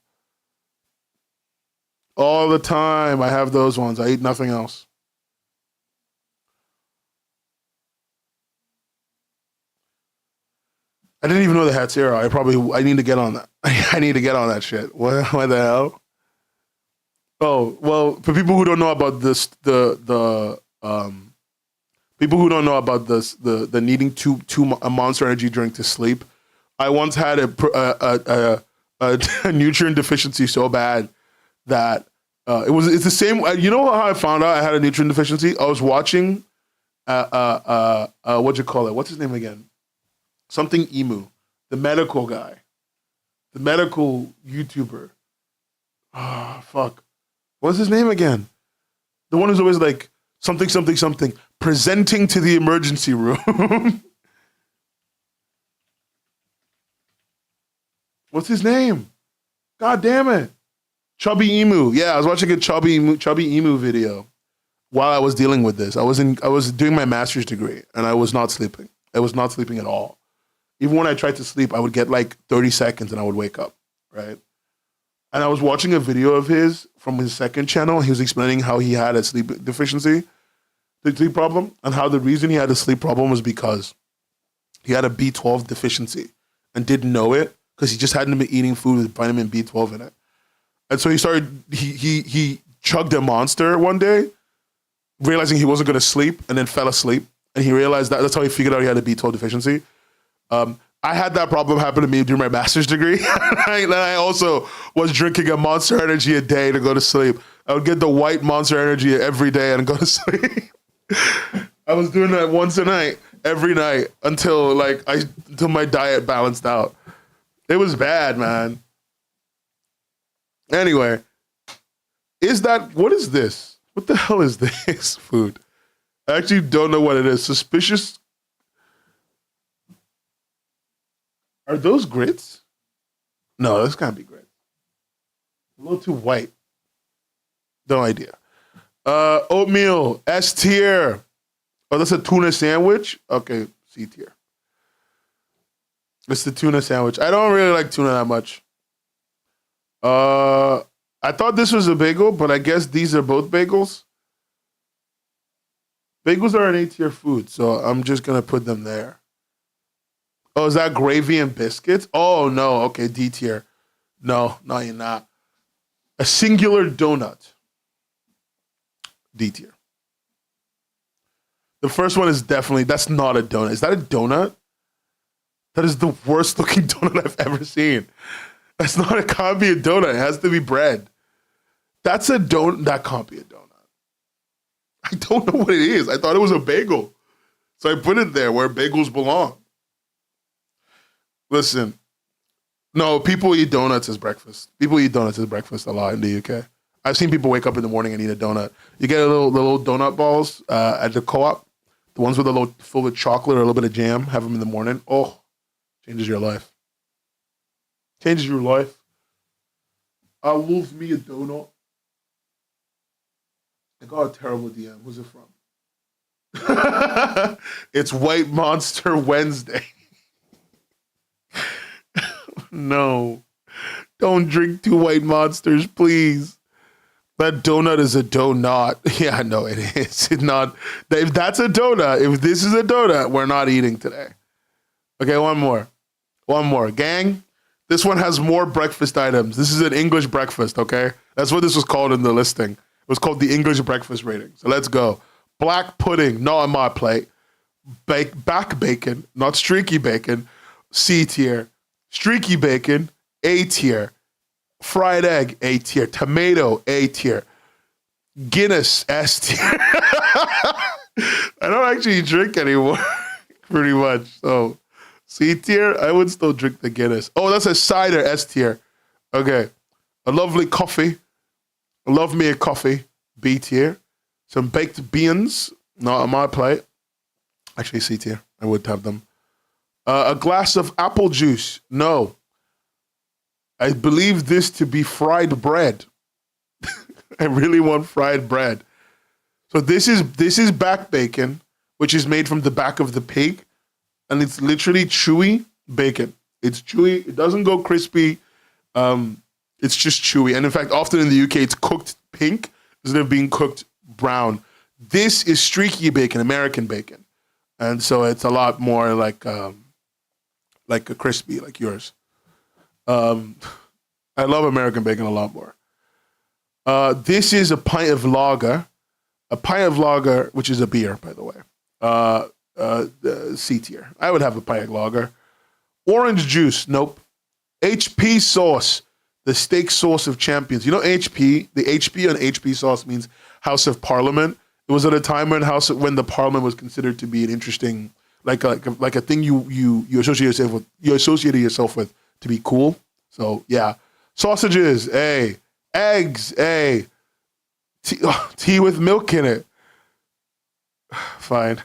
All the time, I have those ones. I eat nothing else. I didn't even know they had cereal. I need to get on that. I need to get on that shit. What the hell? Oh, well, for people who don't know about this, people who don't know about this, the needing a Monster Energy drink to sleep. I once had a nutrient deficiency so bad that it's the same. You know how I found out I had a nutrient deficiency? I was watching what you call it? What's his name again? Something Emu, the medical guy, the medical YouTuber. Ah, fuck. What's his name again? The one who's always like something, something, something, presenting to the emergency room. What's his name? God damn it. Chubby Emu. Yeah, I was watching a Chubby Emu video while I was dealing with this. I was doing my master's degree and I was not sleeping. I was not sleeping at all. Even when I tried to sleep, I would get like 30 seconds and I would wake up, right? And I was watching a video of his from his second channel. He was explaining how he had a sleep deficiency, the sleep problem, and how the reason he had a sleep problem was because he had a B12 deficiency and didn't know it because he just hadn't been eating food with vitamin B12 in it. And so he chugged a Monster one day, realizing he wasn't going to sleep, and then fell asleep. And he realized that's how he figured out he had a B12 deficiency. I had that problem happen to me during my master's degree. And I also was drinking a Monster Energy a day to go to sleep. I would get the white Monster Energy every day and go to sleep. I was doing that once a night, every night, until my diet balanced out. It was bad, man. Anyway, what is this? What the hell is this food? I actually don't know what it is. Suspicious. Are those grits? No, this can't be grits. A little too white. No idea. Oatmeal, S tier. Oh, that's a tuna sandwich? Okay, C tier. It's the tuna sandwich. I don't really like tuna that much. I thought this was a bagel, but I guess these are both bagels. Bagels are an A tier food, so I'm just gonna put them there. Oh, is that gravy and biscuits? Oh no, okay, D tier. No, you're not. A singular donut. D tier. The first one is that's not a donut. Is that a donut? That is the worst looking donut I've ever seen. It can't be a donut. It has to be bread. That's a donut. That can't be a donut. I don't know what it is. I thought it was a bagel. So I put it there where bagels belong. Listen, no, people eat donuts as breakfast. People eat donuts as breakfast a lot in the UK. I've seen people wake up in the morning and eat a donut. You get the little donut balls at the co-op, the ones with a little full of chocolate or a little bit of jam. Have them in the morning. Oh, changes your life. Changes your life. I love me a donut. I got a terrible DM. Who's it from? It's White Monster Wednesday. No. Don't drink 2 White Monsters, please. That donut is a donut. Yeah, no, it is. It's not. If that's a donut, if this is a donut, we're not eating today. Okay, one more. Gang, this one has more breakfast items. This is an English breakfast, okay? That's what this was called in the listing. It was called the English breakfast rating. So let's go. Black pudding, not on my plate. Back bacon, not streaky bacon. C tier. Streaky bacon, A tier. Fried egg, A tier. Tomato, A tier. Guinness, S tier. I don't actually drink anymore, pretty much. So, C tier, I would still drink the Guinness. Oh, that's a cider, S tier. Okay. A lovely coffee. I love me a coffee, B tier. Some baked beans, not on my plate. Actually, C tier. I would have them. A glass of apple juice. No. I believe this to be fried bread. I really want fried bread. So this is back bacon, which is made from the back of the pig, and it's literally chewy bacon. It's chewy. It doesn't go crispy. It's just chewy. And in fact, often in the UK, it's cooked pink instead of being cooked brown. This is streaky bacon, American bacon, and so it's a lot more like a crispy, like yours. I love American bacon a lot more. This is a pint of lager. A pint of lager, which is a beer, by the way. C tier. I would have a pint of lager. Orange juice. Nope. HP sauce. The steak sauce of champions. You know HP? The HP on HP sauce means House of Parliament. It was at a time when the Parliament was considered to be an interesting, like a thing you associated yourself with to be cool. So yeah. Sausages, hey. Eggs, hey. Tea with milk in it. Fine.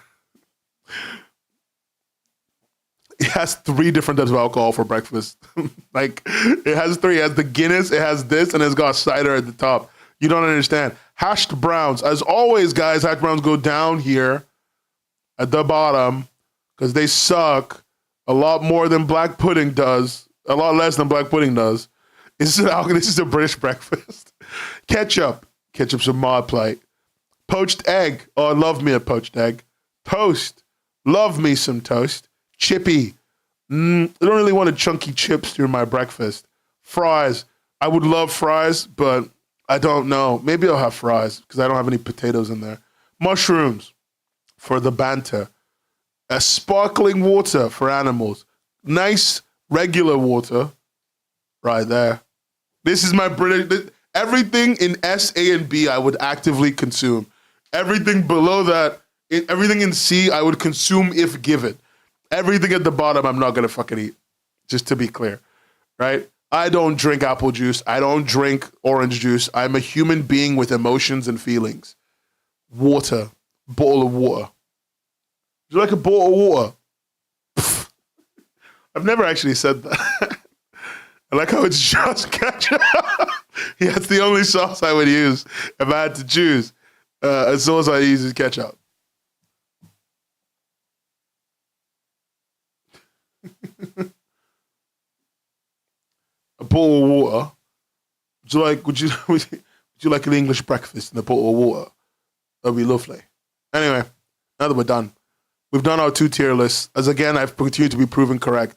It has 3 different types of alcohol for breakfast. Like, it has 3. It has the Guinness, it has this, and it's got cider at the top. You don't understand. Hashed browns. As always, guys, hashed browns go down here at the bottom because they suck a lot more than black pudding does. A lot less than black pudding does. This is a British breakfast. Ketchup. Ketchup's a mod plate. Poached egg. Oh, I love me a poached egg. Toast. Love me some toast. Chippy. I don't really want a chunky chips during my breakfast. Fries. I would love fries, but I don't know. Maybe I'll have fries because I don't have any potatoes in there. Mushrooms for the banter. A sparkling water for animals. Nice regular water right there. This is my British. Everything in S, A, and B I would actively consume. Everything below that, everything in C I would consume if given. Everything at the bottom I'm not going to fucking eat. Just to be clear, right? I don't drink apple juice. I don't drink orange juice. I'm a human being with emotions and feelings. Water. Bottle of water. Would you like a bottle of water? Pfft. I've never actually said that. I like how it's just ketchup. Yeah, it's the only sauce I would use if I had to choose. A sauce I use is ketchup. A bottle of water. Would you like an English breakfast and a bottle of water? That'd be lovely. Anyway, now that we're done, we've done our 2-tier list. As again, I've continued to be proven correct.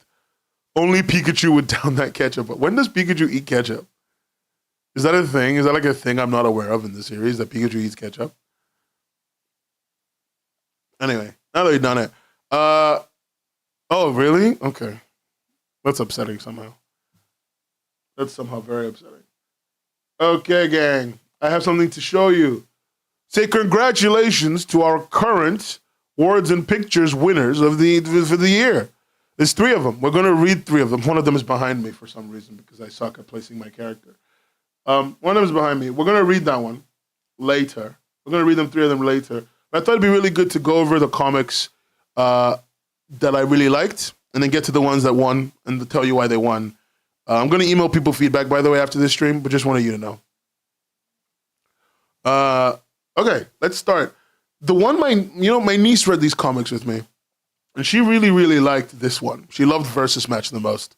Only Pikachu would down that ketchup. But when does Pikachu eat ketchup? Is that a thing? Is that like a thing I'm not aware of in the series, that Pikachu eats ketchup? Anyway, now that we've done it. Oh, really? Okay. That's upsetting somehow. That's somehow very upsetting. Okay, gang. I have something to show you. Say congratulations to our current Words and Pictures winners for the year. There's 3 of them. We're going to read 3 of them. One of them is behind me for some reason because I suck at placing my character. One of them is behind me. We're going to read that one later. We're going to read 3 of them later. But I thought it'd be really good to go over the comics that I really liked and then get to the ones that won and to tell you why they won. I'm going to email people feedback, by the way, after this stream, but just wanted you to know. Okay, let's start. The one my niece read these comics with me. And she really, really liked this one. She loved Versus Match the most.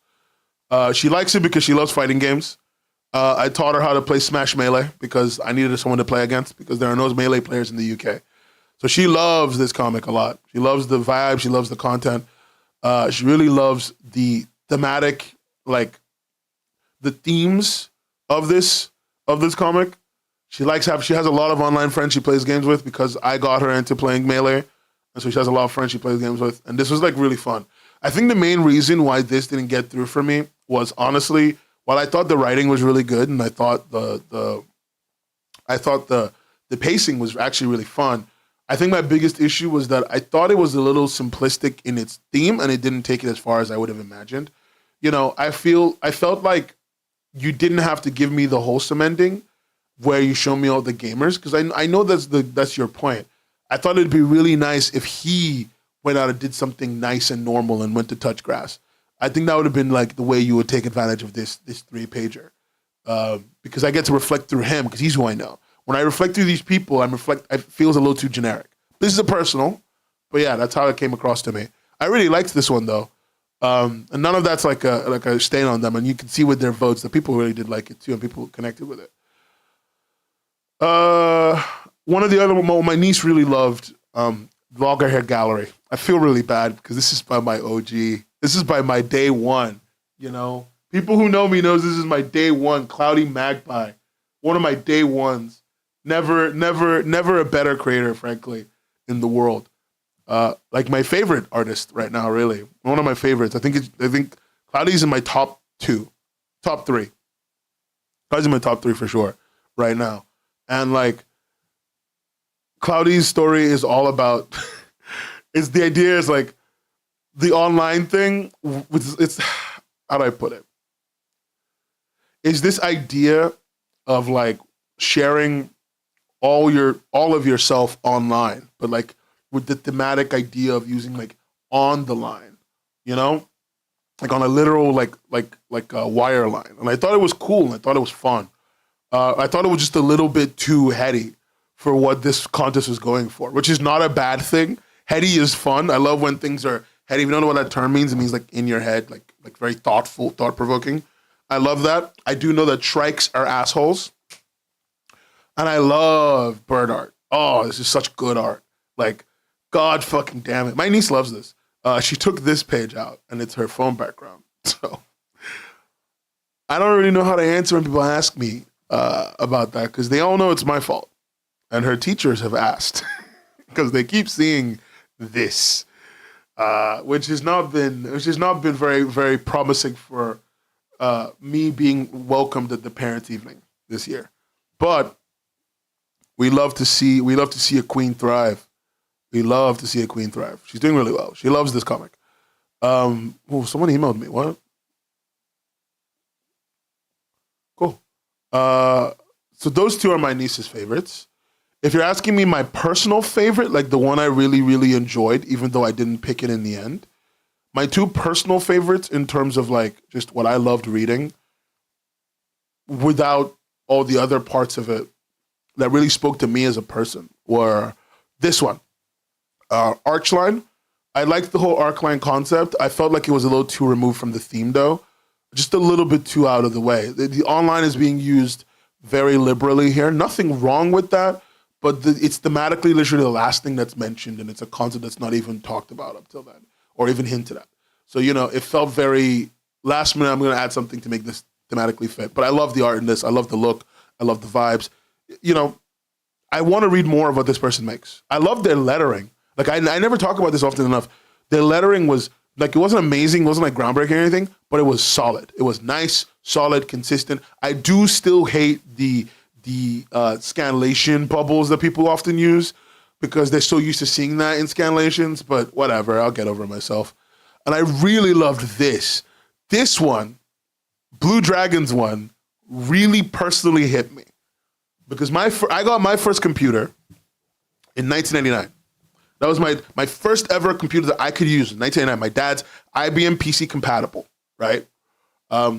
She likes it because she loves fighting games. I taught her how to play Smash Melee because I needed someone to play against because there are no Melee players in the UK. So she loves this comic a lot. She loves the vibe. She loves the content. She really loves the thematic, like the themes of this comic. She has a lot of online friends she plays games with because I got her into playing Melee. And so she has a lot of friends she plays games with. And this was like really fun. I think the main reason why this didn't get through for me was honestly, while I thought the writing was really good and I thought the pacing was actually really fun, I think my biggest issue was that I thought it was a little simplistic in its theme and it didn't take it as far as I would have imagined. You know, I felt like you didn't have to give me the wholesome ending where you show me all the gamers because I know that's your point. I thought it'd be really nice if he went out and did something nice and normal and went to touch grass. I think that would have been like the way you would take advantage of this 3-pager because I get to reflect through him because he's who I know. when I reflect through these people, it feels a little too generic. This is a personal, but yeah, that's how it came across to me. I really liked this one though. And none of that's like a stain on them, and you can see with their votes that people really did like it too, and people connected with it. One of the other one, my niece really loved Vlogger Hair Gallery. I feel really bad because this is by my OG. This is by my day one. You know, people who know me knows this is my day one. Cloudy Magpie, one of my day ones. Never a better creator, frankly, in the world. Like my favorite artist right now, really. One of my favorites. I think Cloudy's in my top three. Cloudy's in my top three for sure right now. And like Cloudy's story is all about is the idea is like the online thing, it's how do I put it? Is this idea of like sharing all of yourself online, but like with the thematic idea of using like on the line, you know, like on a literal like a wire line. And I thought it was cool and I thought it was fun. I thought it was just a little bit too heady for what this contest was going for, which is not a bad thing. Heady is fun. I love when things are heady. If you don't know what that term means, it means like in your head, like very thoughtful, thought-provoking. I love that. I do know that trikes are assholes. And I love bird art. Oh, this is such good art. Like, God fucking damn it. My niece loves this. She took this page out, and it's her phone background. So I don't really know how to answer when people ask me about that, because they all know it's my fault. And her teachers have asked, because they keep seeing this, which has not been very, very promising for me being welcomed at the parents' evening this year. But we love to see a queen thrive. We love to see a queen thrive. She's doing really well. She loves this comic. Oh, someone emailed me. What? Cool. So those two are my niece's favorites. If you're asking me my personal favorite, like the one I really, really enjoyed, even though I didn't pick it in the end, my two personal favorites in terms of like just what I loved reading without all the other parts of it that really spoke to me as a person were this one, Archline. I liked the whole Archline concept. I felt like it was a little too removed from the theme though, just a little bit too out of the way. The online is being used very liberally here. Nothing wrong with that, but it's thematically literally the last thing that's mentioned, and it's a concept that's not even talked about up till then, or even hinted at. So, you know, it felt very last minute, I'm going to add something to make this thematically fit. But I love the art in this. I love the look. I love the vibes. You know, I want to read more of what this person makes. I love their lettering. Like, I never talk about this often enough. Their lettering was, like, it wasn't amazing. It wasn't, like, groundbreaking or anything, but it was solid. It was nice, solid, consistent. I do still hate the scanlation bubbles that people often use because they're so used to seeing that in scanlations, but whatever. I'll get over it myself. And I really loved this. This one, Blue Dragon's one, really personally hit me. Because I got my first computer in 1999. That was my first ever computer that I could use in 1999. My dad's IBM PC compatible, right?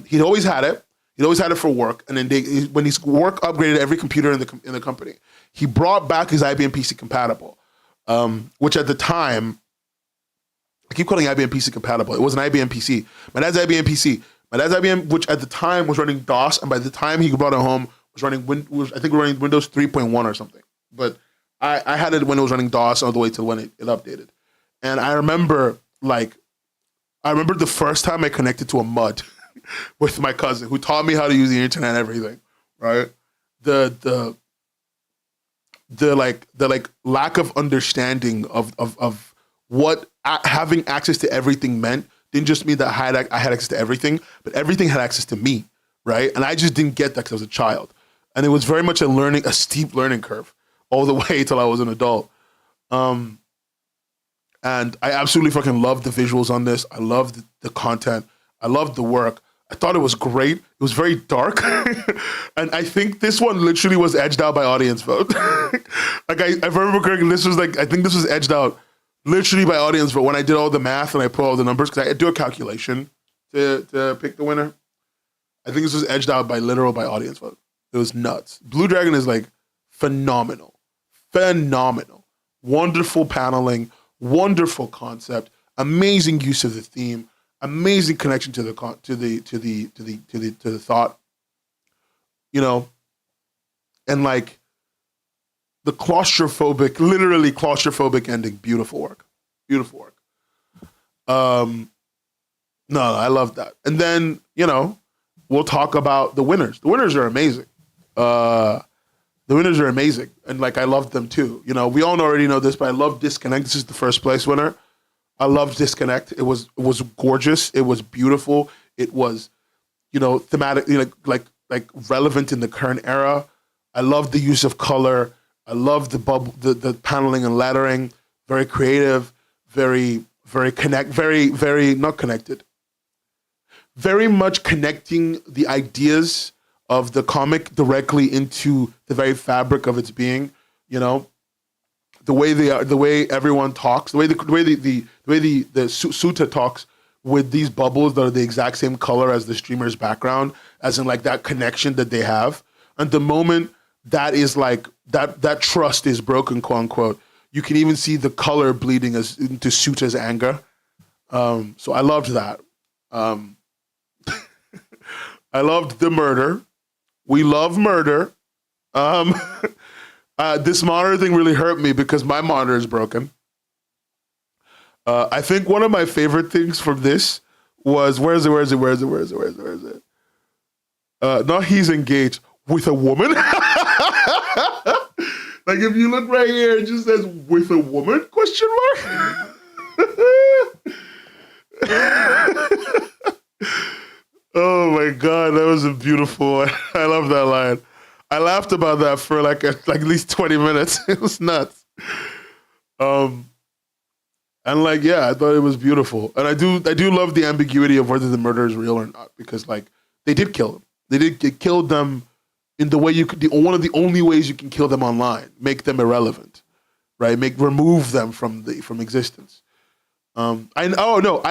He'd always had it. He'd always had it for work. And then when his work upgraded every computer in the company, he brought back his IBM PC compatible, which at the time, I keep calling it IBM PC compatible. It was an IBM PC. My dad's IBM PC. My dad's IBM, which at the time was running DOS, and by the time he brought it home, was running Windows 3.1 or something. But I had it when it was running DOS all the way to when it updated. And I remember the first time I connected to a MUD with my cousin, who taught me how to use the internet and everything, right? The lack of understanding of what having access to everything meant didn't just mean that I had access to everything, but everything had access to me, right? And I just didn't get that because I was a child. And it was very much a steep learning curve all the way till I was an adult. And I absolutely fucking loved the visuals on this. I loved the content. I loved the work. I thought it was great. It was very dark. And I think this one literally was edged out by audience vote. Like I remember correctly, I think this was edged out literally by audience vote when I did all the math and I put all the numbers, because I do a calculation to pick the winner. I think this was edged out by audience vote. It was nuts. Blue Dragon is like phenomenal, phenomenal, wonderful paneling, wonderful concept, amazing use of the theme, amazing connection to the thought, you know, and like the literally claustrophobic ending, beautiful work, beautiful work. No, I love that. And then, you know, we'll talk about the winners. The winners are amazing. The winners are amazing. And like, I love them too. You know, we all already know this, but I love Disconnect. This is the first place winner. I love Disconnect. It was gorgeous. It was beautiful. It was, you know, thematic, you know, like relevant in the current era. I love the use of color. I love the paneling and lettering. Very creative, very not connected. Very much connecting the ideas of the comic directly into the very fabric of its being. You know, the way everyone talks, the way the Suta talks with these bubbles that are the exact same color as the streamer's background, as in like that connection that they have. And the moment that is like that trust is broken, quote unquote, you can even see the color bleeding into Suta's anger. So I loved that. I loved the murder. We love murder. This monitor thing really hurt me because my monitor is broken. I think one of my favorite things from this was where is it? Not he's engaged with a woman. Like if you look right here, it just says with a woman ? Oh my God, that was a beautiful one. I love that line. I laughed about that for like at least 20 minutes. It was nuts. And like, yeah, I thought it was beautiful. And I do love the ambiguity of whether the murder is real or not, because like they did kill them. They killed them in the way one of the only ways you can kill them online, make them irrelevant, right? Remove them from existence. I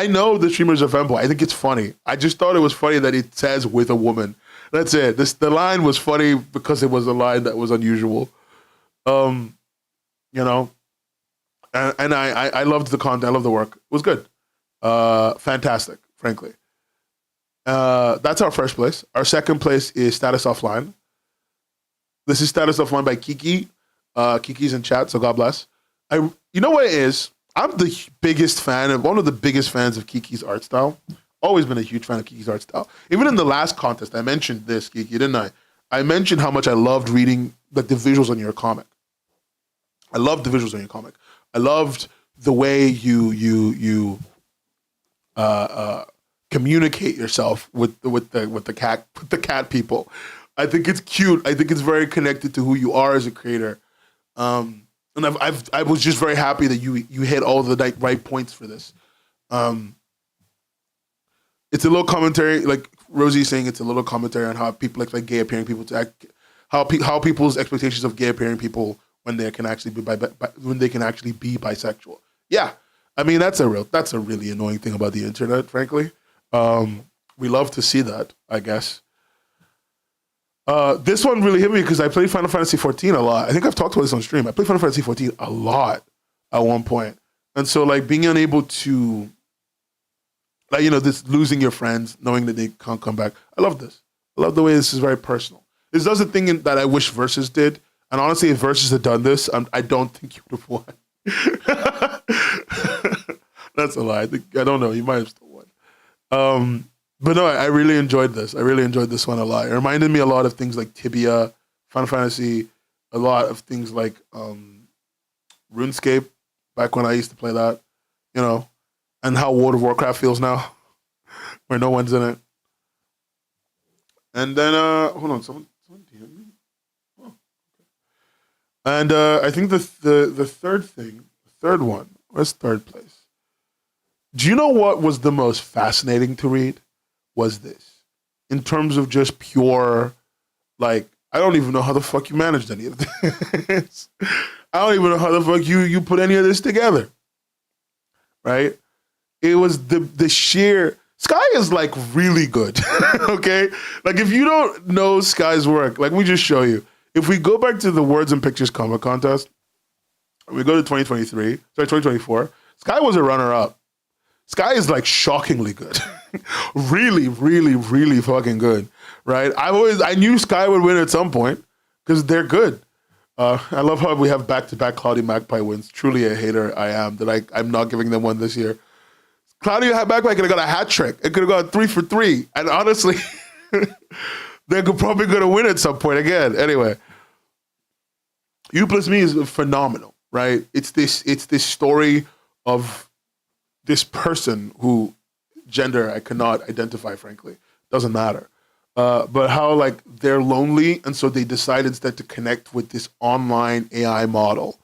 know the streamers are femboy. I think it's funny. I just thought it was funny that it says with a woman. That's it. The line was funny because it was a line that was unusual. You know, and I loved the content. I loved the work. It was good. Fantastic, frankly. That's our first place. Our second place is Status Offline. This is Status Offline by Kiki. Kiki's in chat, so God bless. You know what it is? I'm one of the biggest fans of Kiki's art style. Always been a huge fan of Kiki's art style. Even in the last contest, I mentioned this, Kiki, didn't I? I mentioned how much I loved reading like the visuals on your comic. I loved the visuals on your comic. I loved the way you communicate yourself with the cat people. I think it's cute. I think it's very connected to who you are as a creator. And I was just very happy that you hit all the right points for this. It's a little commentary, like Rosie's saying, it's a little commentary on how people like gay appearing people to act, how people's expectations of gay appearing people when they can actually be bisexual. Yeah, I mean that's a really annoying thing about the internet, frankly. We love to see that, I guess. This one really hit me because I played Final Fantasy XIV a lot. I think I've talked about this on stream. I played Final Fantasy XIV a lot at one point. And so like being unable to, like, you know, this losing your friends, knowing that they can't come back. I love this. I love the way this is very personal. This does a thing that I wish Versus did. And honestly, if Versus had done this, I don't think you would have won. That's a lie. I don't know. You might have still won. But no, I really enjoyed this. I really enjoyed this one a lot. It reminded me a lot of things like Tibia, Final Fantasy, a lot of things like RuneScape, back when I used to play that, you know, and how World of Warcraft feels now, where no one's in it. And then, hold on, someone DM'd me? Oh, okay. And I think the third one, where's third place? Do you know what was the most fascinating to read? Was this, in terms of just pure, like, I don't even know how the fuck you managed any of this. I don't even know how the fuck you put any of this together, right? It was the sheer, Sky is like really good, okay? Like if you don't know Sky's work, like we just show you. if we go back to the Words and Pictures comic contest, we go to 2024. Sky was a runner-up. Sky is like shockingly good. Really, really, really fucking good, right? I knew Sky would win at some point because they're good. I love how we have back-to-back Cloudy Magpie wins. Truly a hater I am that I'm not giving them one this year. Cloudy Magpie could have got a hat trick. It could have gone 3 for 3. And honestly, they're probably going to win at some point again. Anyway, You Plus Me is phenomenal, right? It's this story of this person who gender I cannot identify, frankly. Doesn't matter. But how like they're lonely, and so they decide instead to connect with this online AI model.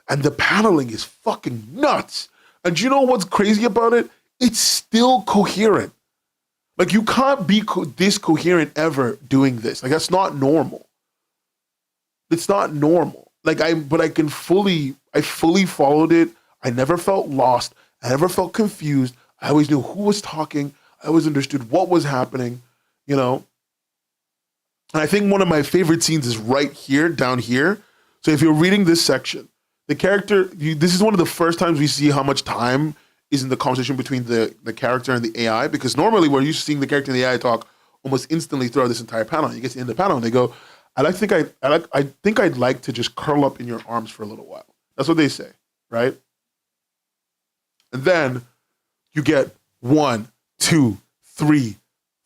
And the paneling is fucking nuts. And you know what's crazy about it? It's still coherent. Like you can't be this coherent ever doing this. Like that's not normal. It's not normal. Like I fully followed it. I never felt lost. I never felt confused. I always knew who was talking. I always understood what was happening, you know? And I think one of my favorite scenes is right here, down here. So if you're reading this section, the character, this is one of the first times we see how much time is in the conversation between the character and the AI, because normally we're used to seeing the character and the AI talk almost instantly throughout this entire panel. You get to the end of the panel and they go, I think I'd like to just curl up in your arms for a little while. That's what they say, right? And then you get 1, 2, 3,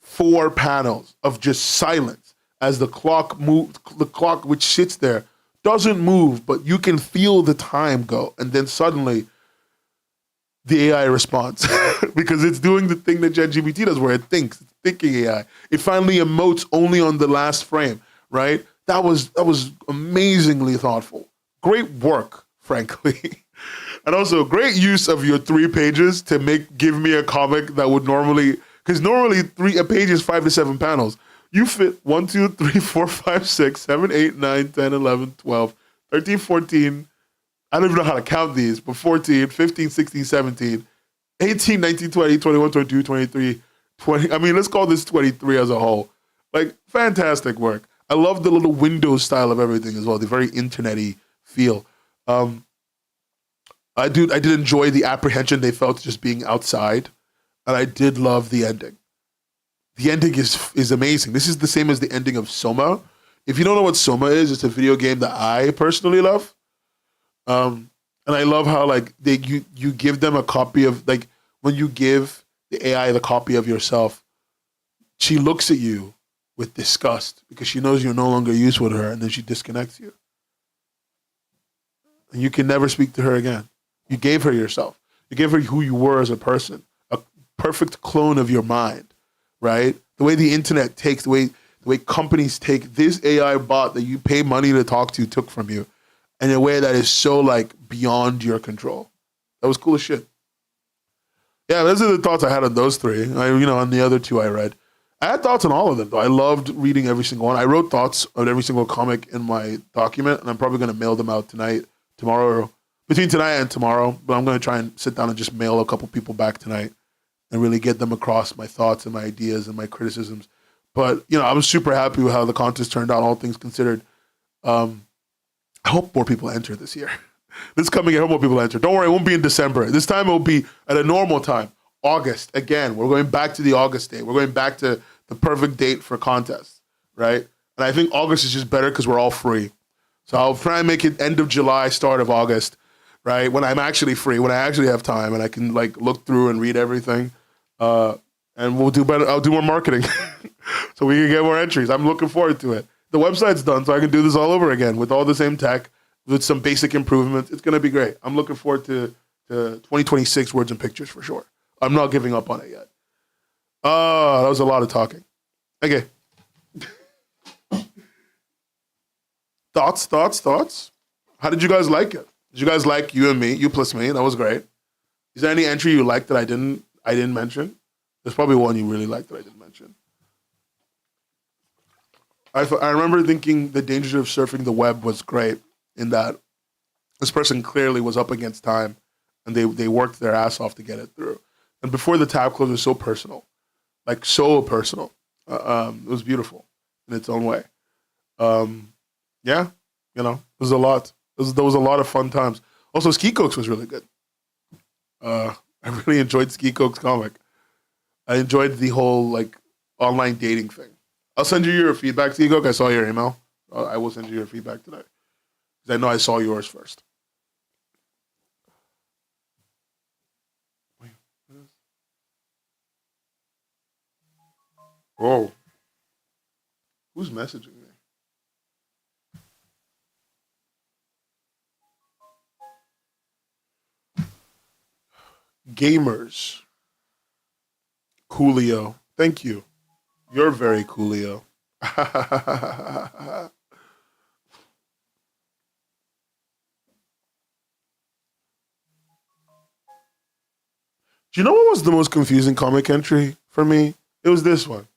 4 panels of just silence as the clock moves. The clock, which sits there, doesn't move, but you can feel the time go. And then suddenly, the AI responds because it's doing the thing that ChatGPT does, where it thinks. It's thinking AI. It finally emotes only on the last frame, right? That was amazingly thoughtful. Great work, frankly. And also great use of your 3 pages to give me a comic that would normally, because normally a page is 5 to 7 panels. You fit 1, 2, 3, 4, 5, 6, 7, 8, 9, 10, 11, 12, 13, 14. I don't even know how to count these, but 14, 15, 16, 17, 18, 19, 20, 21, 22, 23, 20. I mean, let's call this 23 as a whole. Like, fantastic work. I love the little Windows style of everything as well, the very internet-y feel. I did enjoy the apprehension they felt just being outside, and I did love the ending. The ending is amazing. This is the same as the ending of Soma. If you don't know what Soma is, it's a video game that I personally love. And I love how like you give them a copy of, like, when you give the AI the copy of yourself, she looks at you with disgust because she knows you're no longer useful to her, and then she disconnects you. And you can never speak to her again. You gave her yourself. You gave her who you were as a person, a perfect clone of your mind, right? The way the internet takes, the way companies take this AI bot that you pay money to talk to took from you in a way that is so like beyond your control. That was cool as shit. Yeah, those are the thoughts I had on those 3. On the other 2 I read. I had thoughts on all of them, though. I loved reading every single one. I wrote thoughts on every single comic in my document, and I'm probably going to mail them out tomorrow, between tonight and tomorrow. But I'm going to try and sit down and just mail a couple people back tonight and really get them across my thoughts and my ideas and my criticisms. But, I was super happy with how the contest turned out, all things considered. I hope more people enter this year. This coming year, I hope more people enter. Don't worry, it won't be in December. This time it will be at a normal time. August, again, we're going back to the August date. We're going back to the perfect date for contests, right? And I think August is just better because we're all free. So I'll try and make it end of July, start of August, right? When I'm actually free, when I actually have time and I can like look through and read everything. And we'll do better. I'll do more marketing so we can get more entries. I'm looking forward to it. The website's done, so I can do this all over again with all the same tech, with some basic improvements. It's going to be great. I'm looking forward to 2026 Words and Pictures for sure. I'm not giving up on it yet. Oh, that was a lot of talking. Okay. Thoughts? How did you guys like it? Did you guys like You and Me, You Plus Me? That was great. Is there any entry you liked that I didn't mention? There's probably one you really liked that I didn't mention. I remember thinking the dangers of surfing the web was great in that this person clearly was up against time and they worked their ass off to get it through. And before the tab closed, it was so personal. Like, so personal. It was beautiful in its own way. Yeah, it was a lot. There was a lot of fun times. Also, Ski Cokes was really good. I really enjoyed Ski Cokes comic. I enjoyed the whole like online dating thing. I'll send you your feedback, Ski Coke. I saw your email. I will send you your feedback today because I know I saw yours first. Wait, oh, who's messaging me? Gamers, Coolio. Thank you. You're very Coolio. Do you know what was the most confusing comic entry for me? It was this one.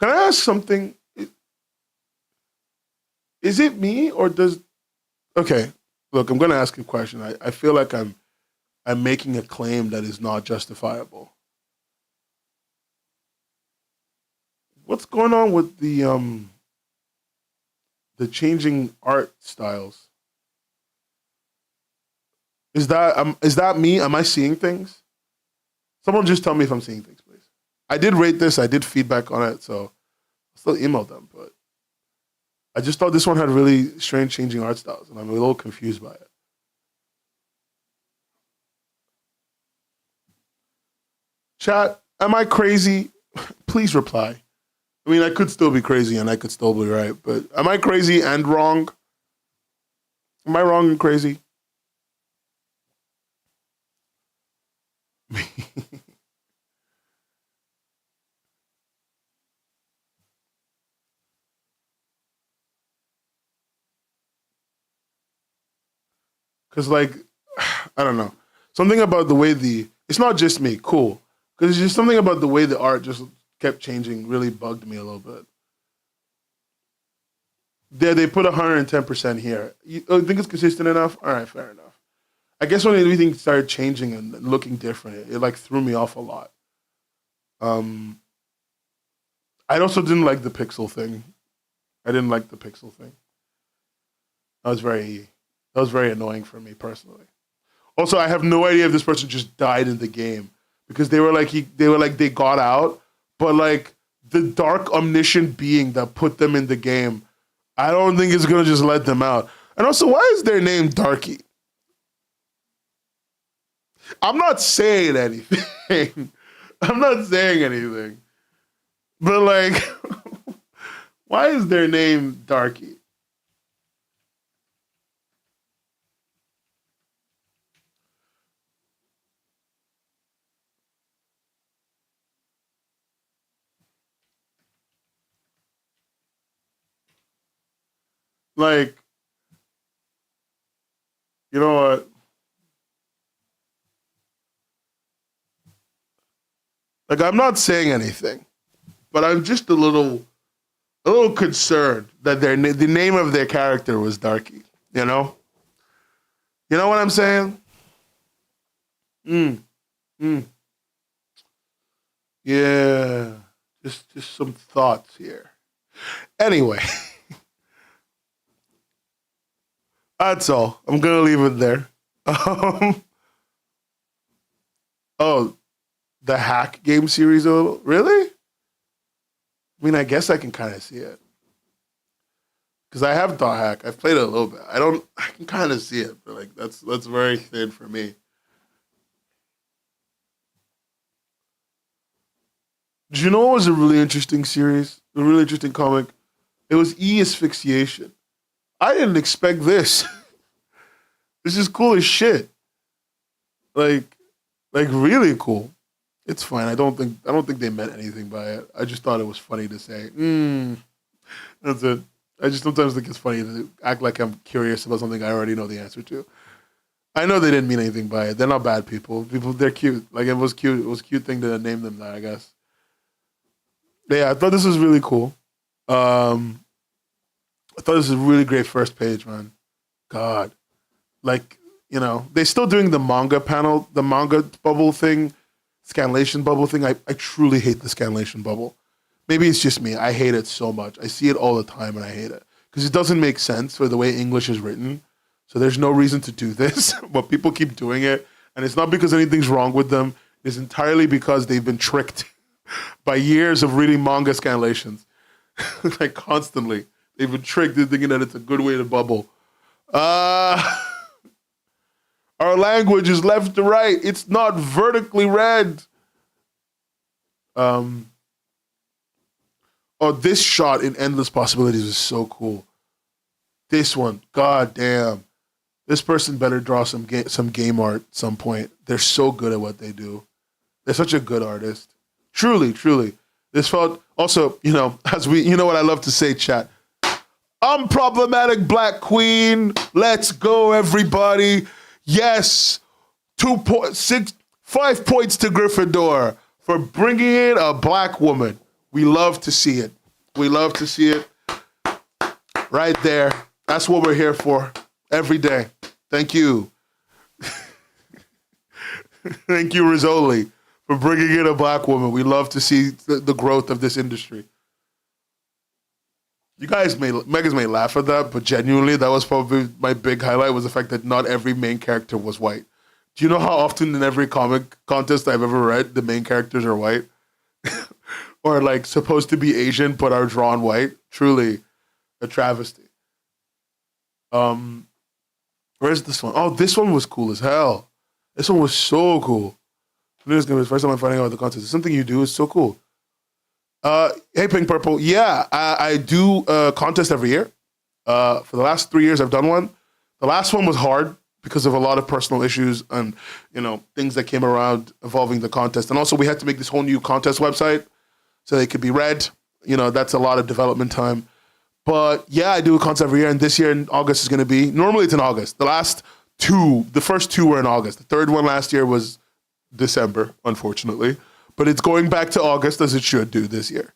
Can I ask something? Is it me or does okay? Look, I'm going to ask a question. I feel like I'm making a claim that is not justifiable. What's going on with the changing art styles? Is that me? Am I seeing things? Someone just tell me if I'm seeing things, please. I did rate this. I did feedback on it, so I still emailed them. But I just thought this one had really strange changing art styles, and I'm a little confused by it. Chat, am I crazy? Please reply. I mean, I could still be crazy and I could still be right, but am I crazy and wrong? Am I wrong and crazy? Because, like, I don't know. Something about the way it's not just me, cool. Because it's just something about the way the art just kept changing really bugged me a little bit. They put 110% here. You think it's consistent enough? All right, fair enough. I guess when everything started changing and looking different, it like threw me off a lot. Um, I also didn't like the pixel thing. I didn't like the pixel thing. That was very that was very annoying for me personally. Also, I have no idea if this person just died in the game because they were like they got out, but like the dark omniscient being that put them in the game, I don't think it's gonna just let them out. And also, why is their name Darky? I'm not saying anything. I'm not saying anything. But like, why is their name Darky? Like, you know what? Like, I'm not saying anything, but I'm just a little concerned that the name of their character was Darky. You know, you know what I'm saying? Mm, mm, yeah, just some thoughts here. Anyway, that's all. I'm gonna leave it there. Um, oh, the hack game series. A little really? I mean, I guess I can kind of see it because I have Dot Hack. I've played it a little bit. I don't. I can kind of see it, but like that's very thin for me. Do you know what was a really interesting series? A really interesting comic. It was E Asphyxiation. I didn't expect this. This is cool as shit. Like, like really cool. It's fine. I don't think they meant anything by it. I just thought it was funny to say. That's it. I just sometimes think it's funny to act like I'm curious about something I already know the answer to. I know they didn't mean anything by it. They're not bad people. People, they're cute. Like it was cute. It was a cute thing to name them that. I guess. But yeah, I thought this was really cool. Um, I thought this was a really great first page, man. God, like they're still doing the manga panel, the manga bubble thing, scanlation bubble thing. I truly hate the scanlation bubble. Maybe it's just me. I hate it so much. I see it all the time and I hate it. because it doesn't make sense for the way English is written. So there's no reason to do this, but people keep doing it. And it's not because anything's wrong with them. It's entirely because they've been tricked by years of reading manga scanlations. Like constantly. They've been tricked into thinking that it's a good way to bubble. Our language is left to right. It's not vertically read. Oh, this shot in Endless Possibilities is so cool. This one, god damn. This person better draw some game art at some point. They're so good at what they do. They're such a good artist. Truly, truly. This felt also, as you know what I love to say, chat. Unproblematic Black Queen. Let's go, everybody. Yes. 5 points to Gryffindor for bringing in a Black woman. We love to see it. We love to see it. Right there. That's what we're here for every day. Thank you. Thank you, Rizzoli, for bringing in a Black woman. We love to see the growth of this industry. You guys Megas may laugh at that, but genuinely, that was probably my big highlight, was the fact that not every main character was white. Do you know how often in every comic contest I've ever read, the main characters are white? Or like supposed to be Asian, but are drawn white? Truly a travesty. Where's this one? Oh, this one was cool as hell. This one was so cool. This is gonna be the first time I'm finding out about the contest. It's something you do. It's so cool. Hey, Pink Purple. Yeah, I do a contest every year. For the last 3 years, I've done one. The last one was hard because of a lot of personal issues and, things that came around involving the contest. And also, we had to make this whole new contest website so they could be read. That's a lot of development time. But yeah, I do a contest every year. And this year in August is going to be, normally it's in August. The first two were in August. The third one last year was December, unfortunately. But it's going back to August as it should do this year.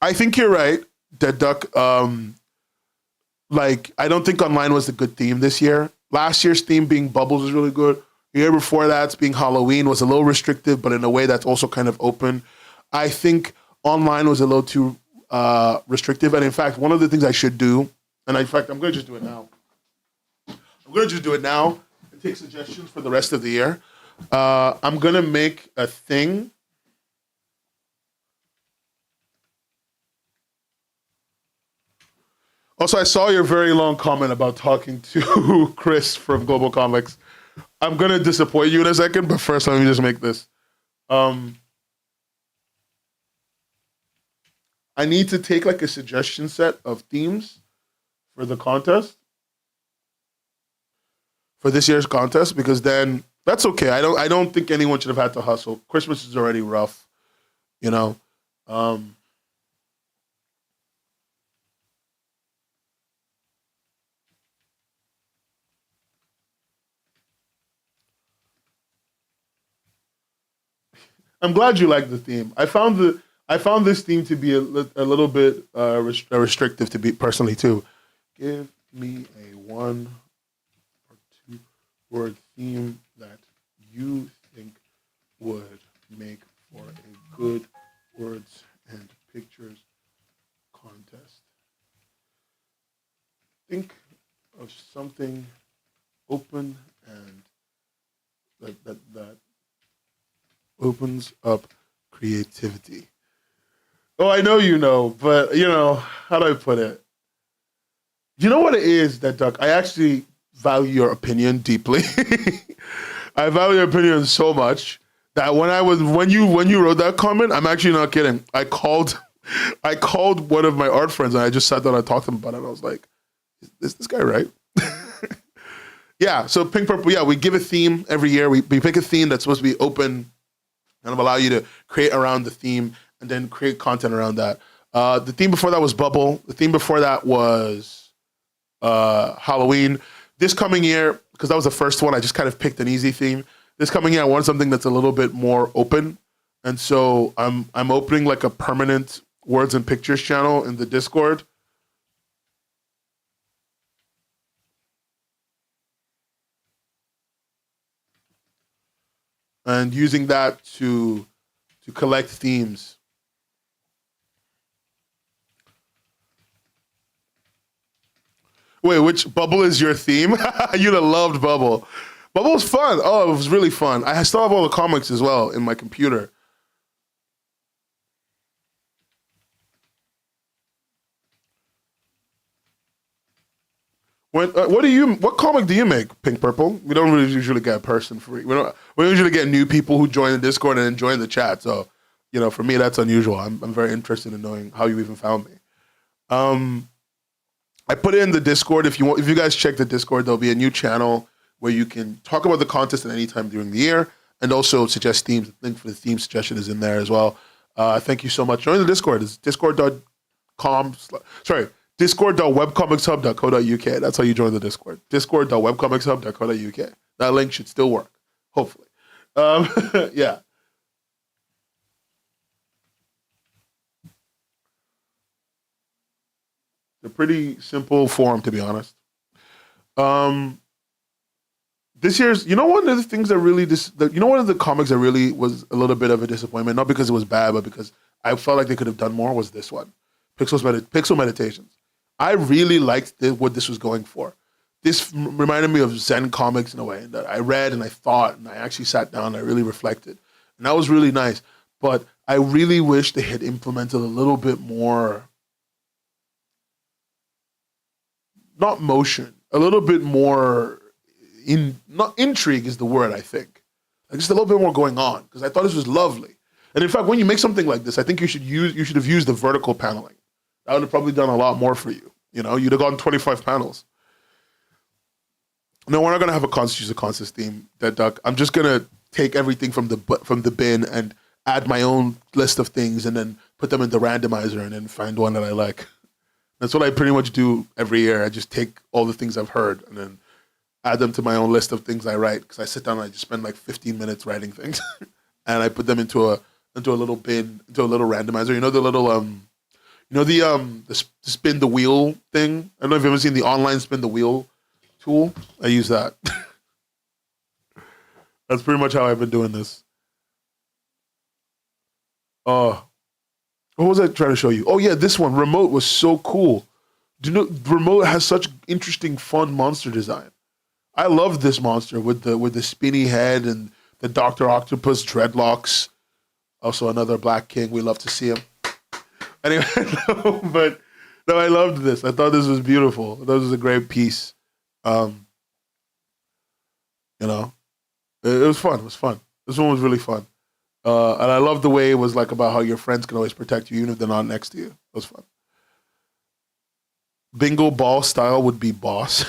I think you're right, Dead Duck. I don't think online was a good theme this year. Last year's theme being Bubbles was really good. The year before that, being Halloween, was a little restrictive, but in a way that's also kind of open. I think online was a little too restrictive. And in fact, one of the things I should do, and in fact, I'm going to just do it now. And take suggestions for the rest of the year. I'm going to make a thing. Also, I saw your very long comment about talking to Chris from Global Comics. I'm going to disappoint you in a second, but first let me just make this. I need to take like a suggestion set of themes for the contest, for this year's contest, because then that's okay. I don't think anyone should have had to hustle. Christmas is already rough, I'm glad you like the theme. I found this theme to be a little bit restrictive to be personally too. Give me a 1 or 2 word theme that you think would make for a good words and pictures contest. Think of something open and that opens up creativity. Oh, I know but how do I put it? You know what it is, that Duck? I actually value your opinion deeply. I value your opinion so much that when you wrote that comment, I'm actually not kidding. I called one of my art friends and I just sat down and talked to him about it. And I was like, is this guy right? Yeah. So Pink Purple. Yeah, we give a theme every year. We pick a theme that's supposed to be open and allow you to create around the theme and then create content around that. The theme before that was Bubble. The theme before that was Halloween. This coming year, because that was the first one, I just kind of picked an easy theme. This coming year, I want something that's a little bit more open. And so I'm opening like a permanent words and pictures channel in the Discord. And using that to collect themes. Wait, which Bubble is your theme? You'd have loved Bubble. Bubble was fun. Oh, it was really fun. I still have all the comics as well in my computer. What comic do you make, Pink Purple? We don't really usually get a person free. We don't usually get new people who join the Discord and then join the chat. So, for me that's unusual. I'm very interested in knowing how you even found me. I put it in the Discord. If you guys check the Discord, there'll be a new channel where you can talk about the contest at any time during the year and also suggest themes. The link for the theme suggestion is in there as well. Thank you so much. Join the Discord. It's discord.webcomicshub.co.uk. That's how you join the Discord. discord.webcomicshub.co.uk. That link should still work, hopefully. Yeah. A pretty simple form, to be honest. This year's, one of the things that really, one of the comics that really was a little bit of a disappointment, not because it was bad, but because I felt like they could have done more, was this one, Pixel Meditations. I really liked what this was going for. This reminded me of Zen comics in a way, that I read and I thought, and I actually sat down and I really reflected. And that was really nice. But I really wish they had implemented a little bit more, not motion, a little bit more, not intrigue is the word, I think. Like just a little bit more going on, because I thought this was lovely. And in fact, when you make something like this, I think you should have used the vertical paneling. That would have probably done a lot more for you. You'd have gotten 25 panels. No, we're not gonna have a contest theme, Dead Duck. I'm just gonna take everything from the bin and add my own list of things and then put them in the randomizer and then find one that I like. That's what I pretty much do every year. I just take all the things I've heard and then add them to my own list of things I write, because I sit down and I just spend like 15 minutes writing things, and I put them into a little bin, into a little randomizer. The little the spin the wheel thing. I don't know if you've ever seen the online spin the wheel tool. I use that. That's pretty much how I've been doing this. What was I trying to show you? Oh yeah, this one, Remote, was so cool. Do you know Remote has such interesting, fun monster design? I love this monster with the spinny head and the Dr. Octopus dreadlocks. Also another Black King. We love to see him. Anyway, but I loved this. I thought this was beautiful. I thought this was a great piece. It was fun. It was fun. This one was really fun. And I love the way it was like about how your friends can always protect you even if they're not next to you. It was fun. Bingo ball style would be boss.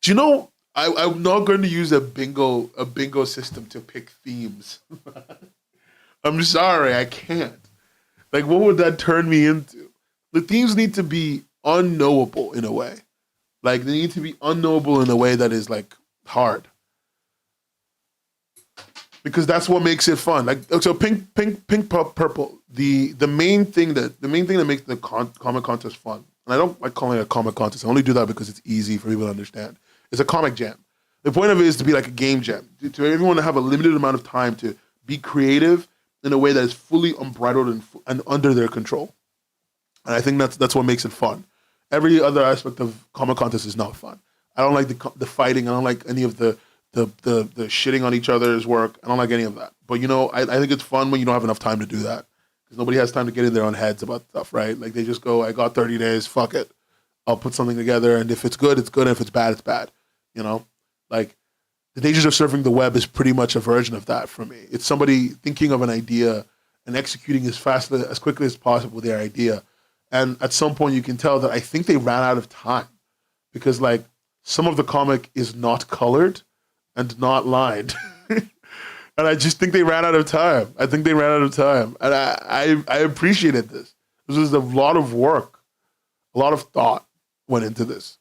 Do you know, I'm not going to use a bingo system to pick themes. I'm sorry, I can't. Like, what would that turn me into? The themes need to be unknowable in a way. Like, they need to be unknowable in a way that is, like, hard. Because that's what makes it fun. Like, so pink, purple. The main thing that makes the comic contest fun, and I don't like calling it a comic contest. I only do that because it's easy for people to understand. It's a comic jam. The point of it is to be like a game jam, to everyone to have a limited amount of time to be creative in a way that is fully unbridled and under their control. And I think that's what makes it fun. Every other aspect of comic contest is not fun. I don't like the fighting. I don't like any of the shitting on each other's work. I don't like any of that. But I think it's fun when you don't have enough time to do that, because nobody has time to get in their own heads about stuff, right? Like they just go, I got 30 days, fuck it. I'll put something together, and if it's good, it's good, and if it's bad, it's bad. Like the dangers of surfing the web is pretty much a version of that for me. It's somebody thinking of an idea and executing as quickly as possible their idea. And at some point you can tell that I think they ran out of time, because like some of the comic is not colored and not lined. And I just think they ran out of time. And I appreciated this. This was a lot of work. A lot of thought went into this,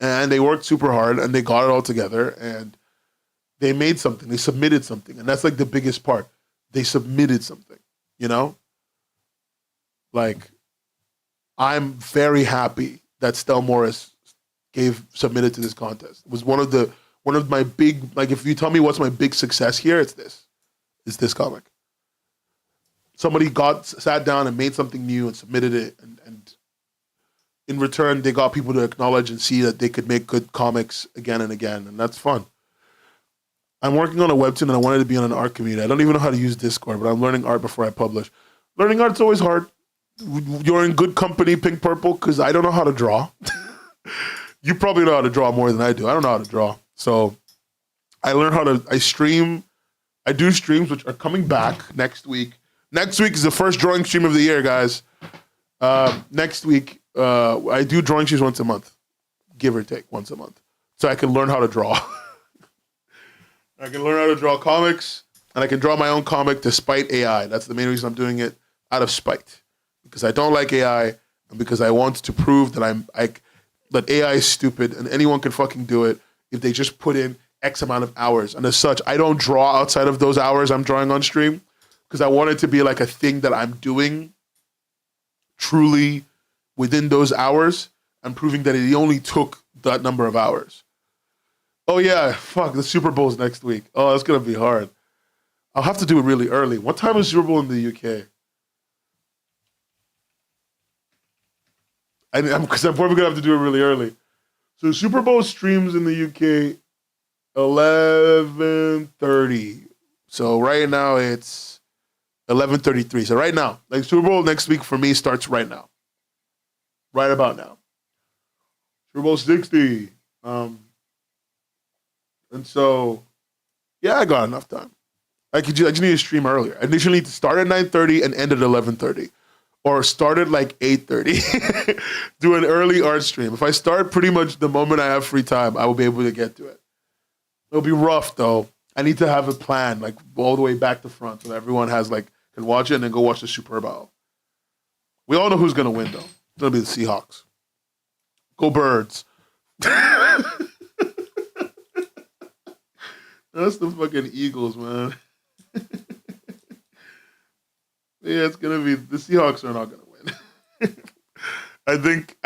And they worked super hard, and they got it all together, and they made something. They submitted something. And that's like the biggest part. They submitted something, Like, I'm very happy that Stel Morris submitted to this contest. It was one of my big, like, if you tell me what's my big success here, it's this. It's this comic. somebody sat down and made something new and submitted it, and in return they got people to acknowledge and see that they could make good comics again and again, and that's fun. I'm working on a webtoon and I wanted to be on an art community. I don't even know how to use Discord, but I'm learning art before I publish. Learning art's always hard. You're in good company, Pink Purple, because I don't know how to draw. You probably know how to draw more than I do. I don't know how to draw. So I stream. I do streams, which are coming back next week. Next week is the first drawing stream of the year, guys. Next week, I do drawing streams once a month, give or take once a month. So I can learn how to draw. I can learn how to draw comics, and I can draw my own comic despite AI. That's the main reason I'm doing it, out of spite. Because I don't like AI, and because I want to prove that that AI is stupid, and anyone can fucking do it if they just put in X amount of hours. And as such, I don't draw outside of those hours I'm drawing on stream, because I want it to be like a thing that I'm doing truly within those hours, and proving that it only took that number of hours. Oh yeah, fuck, the Super Bowl's next week. Oh, that's gonna be hard. I'll have to do it really early. What time is Super Bowl in the UK? Because I'm probably gonna have to do it really early. So Super Bowl streams in the UK 11:30. So right now it's 11:33. So right now, like Super Bowl next week for me starts right now. Right about now. Super Bowl 60. And so, yeah, I got enough time. I just need to stream earlier. I initially need to start at 9:30 and end at 11:30. Or start at like 8:30. Do an early art stream. If I start pretty much the moment I have free time, I will be able to get to it. It'll be rough though. I need to have a plan, like all the way back to front, so that everyone can watch it and then go watch the Super Bowl. We all know who's gonna win though. It's gonna be the Seahawks. Go Birds. That's the fucking Eagles, man. Yeah, it's gonna be the Seahawks are not gonna win. I think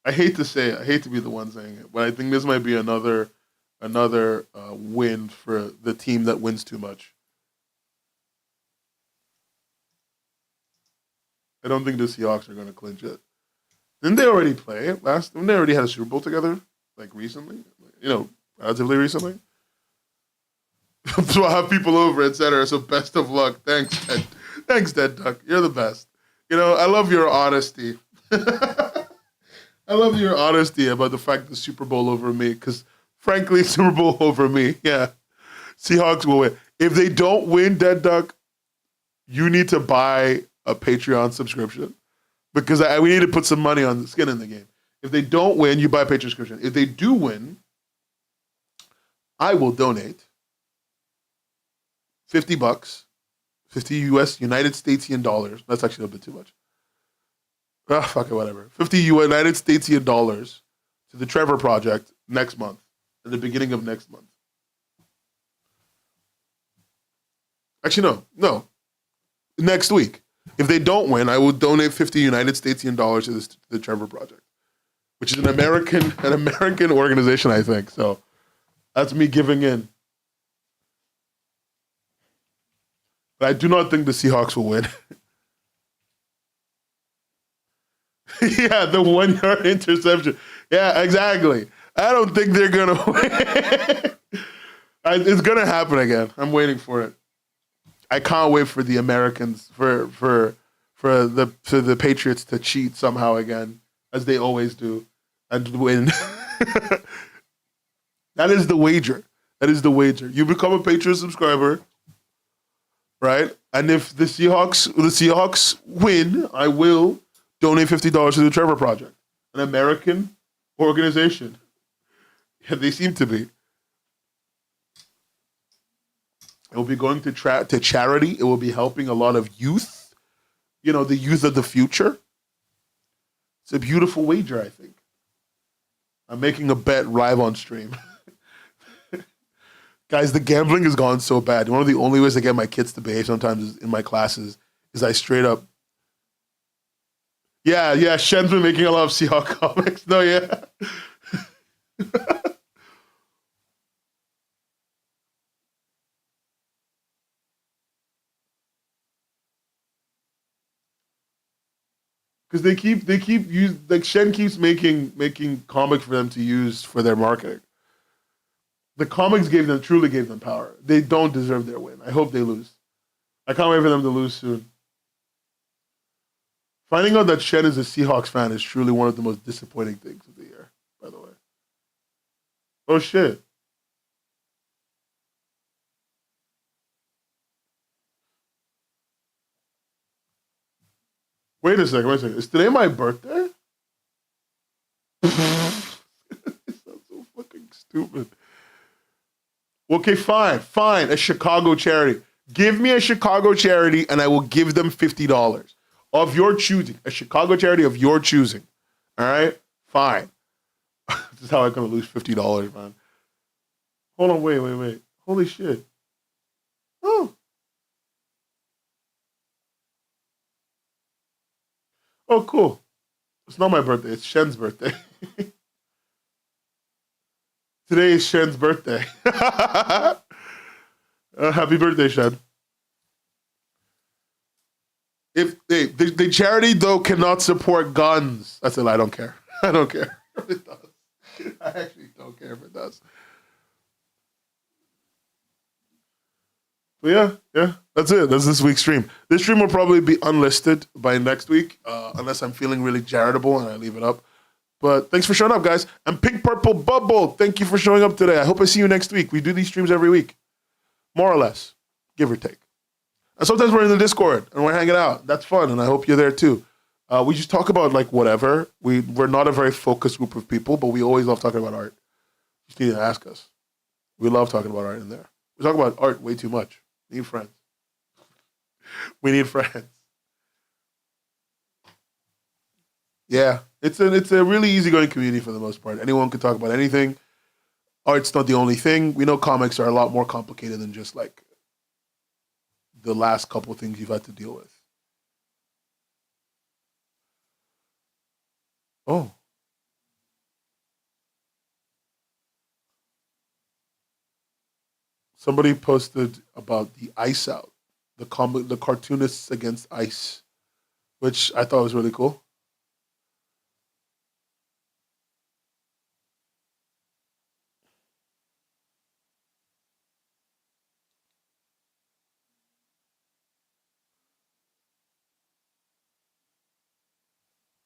I hate to say it, I hate to be the one saying it, but I think this might be another win for the team that wins too much. I don't think the Seahawks are gonna clinch it. Didn't they already play it last? Didn't they already had a Super Bowl together? Like recently? Relatively recently? So I'll have people over, etc. So best of luck. Thanks, Ted. Thanks, Dead Duck. You're the best. I love your honesty. I love your honesty about the fact the Super Bowl over me, because frankly, Super Bowl over me. Yeah. Seahawks will win. If they don't win, Dead Duck, you need to buy a Patreon subscription, because we need to put some money on the skin in the game. If they don't win, you buy a Patreon subscription. If they do win, I will donate $50, 50 US United Statesian dollars. That's actually a bit too much. Fuck it, whatever. 50 United Statesian dollars to the Trevor Project next month, at the beginning of next month. Actually, no. Next week. If they don't win, I will donate 50 United Statesian dollars to the Trevor Project, which is an American organization, I think. So that's me giving in. But I do not think the Seahawks will win. Yeah, the 1 yard interception. Yeah, exactly. I don't think they're gonna win. It's gonna happen again. I'm waiting for it. I can't wait for the Americans for the Patriots to cheat somehow again, as they always do, and win. That is the wager. That is the wager. You become a Patriot subscriber. Right? And if the Seahawks win, I will donate $50 to the Trevor Project, an American organization. Yeah, they seem to be. It will be going to charity. It will be helping a lot of youth, the youth of the future. It's a beautiful wager, I think. I'm making a bet live on stream. Guys, the gambling has gone so bad. One of the only ways I get my kids to behave sometimes in my classes is I straight up. Yeah, Shen's been making a lot of Seahawk comics. No, yeah. Because they keep use like Shen keeps making comics for them to use for their marketing. The comics truly gave them power. They don't deserve their win. I hope they lose. I can't wait for them to lose soon. Finding out that Shen is a Seahawks fan is truly one of the most disappointing things of the year, by the way. Oh shit. Wait a second. Is today my birthday? It sounds so fucking stupid. Okay, fine. A Chicago charity. Give me a Chicago charity and I will give them $50 of your choosing. A Chicago charity of your choosing. All right? Fine. This is how I'm going to lose $50, man. Hold on, wait. Holy shit. Oh. Oh, cool. It's not my birthday. It's Shen's birthday. Today is Shen's birthday. Happy birthday, Shen. If the charity though cannot support guns, I said I don't care. I don't care if it does. I actually don't care if it does. But yeah, that's it. That's this week's stream. This stream will probably be unlisted by next week, unless I'm feeling really charitable and I leave it up. But thanks for showing up, guys. And Pink Purple Bubble, thank you for showing up today. I hope I see you next week. We do these streams every week, more or less, give or take. And sometimes we're in the Discord and we're hanging out. That's fun, and I hope you're there too. We just talk about like whatever. We're not a very focused group of people, but we always love talking about art. You just need to ask us. We love talking about art in there. We talk about art way too much. We need friends. We need friends. Yeah, it's a really easygoing community for the most part. Anyone can talk about anything. Art's not the only thing. We know comics are a lot more complicated than just like the last couple of things you've had to deal with. Oh, somebody posted about the Ice Out, the cartoonists against ice, which I thought was really cool.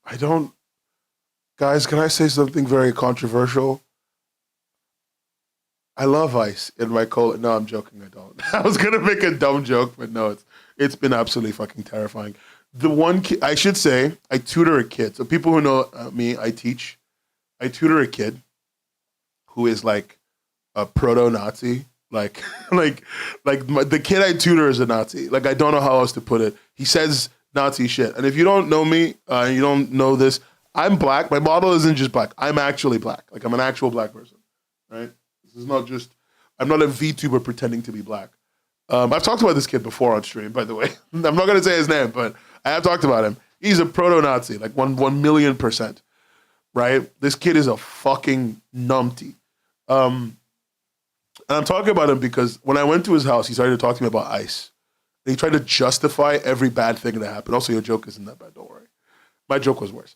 I don't, guys. Can I say something very controversial? I love ice in my cola. No, I'm joking. I don't. I was gonna make a dumb joke, but no, it's been absolutely fucking terrifying. The one kid, I should say, I tutor a kid. So people who know me, I teach. I tutor a kid who is like a proto-Nazi. Like, the kid I tutor is a Nazi. Like, I don't know how else to put it. He says Nazi shit. And if you don't know me, you don't know this, I'm black. My model isn't just black. I'm actually black. Like, I'm an actual black person, right? This is not just, I'm not a VTuber pretending to be black. I've talked about this kid before on stream, by the way. I'm not going to say his name, but I have talked about him. He's a proto-Nazi, like 1,000,000%, right? This kid is a fucking numpty. And I'm talking about him because when I went to his house, he started to talk to me about ice. And he tried to justify every bad thing that happened. Also, your joke isn't that bad, don't worry. My joke was worse.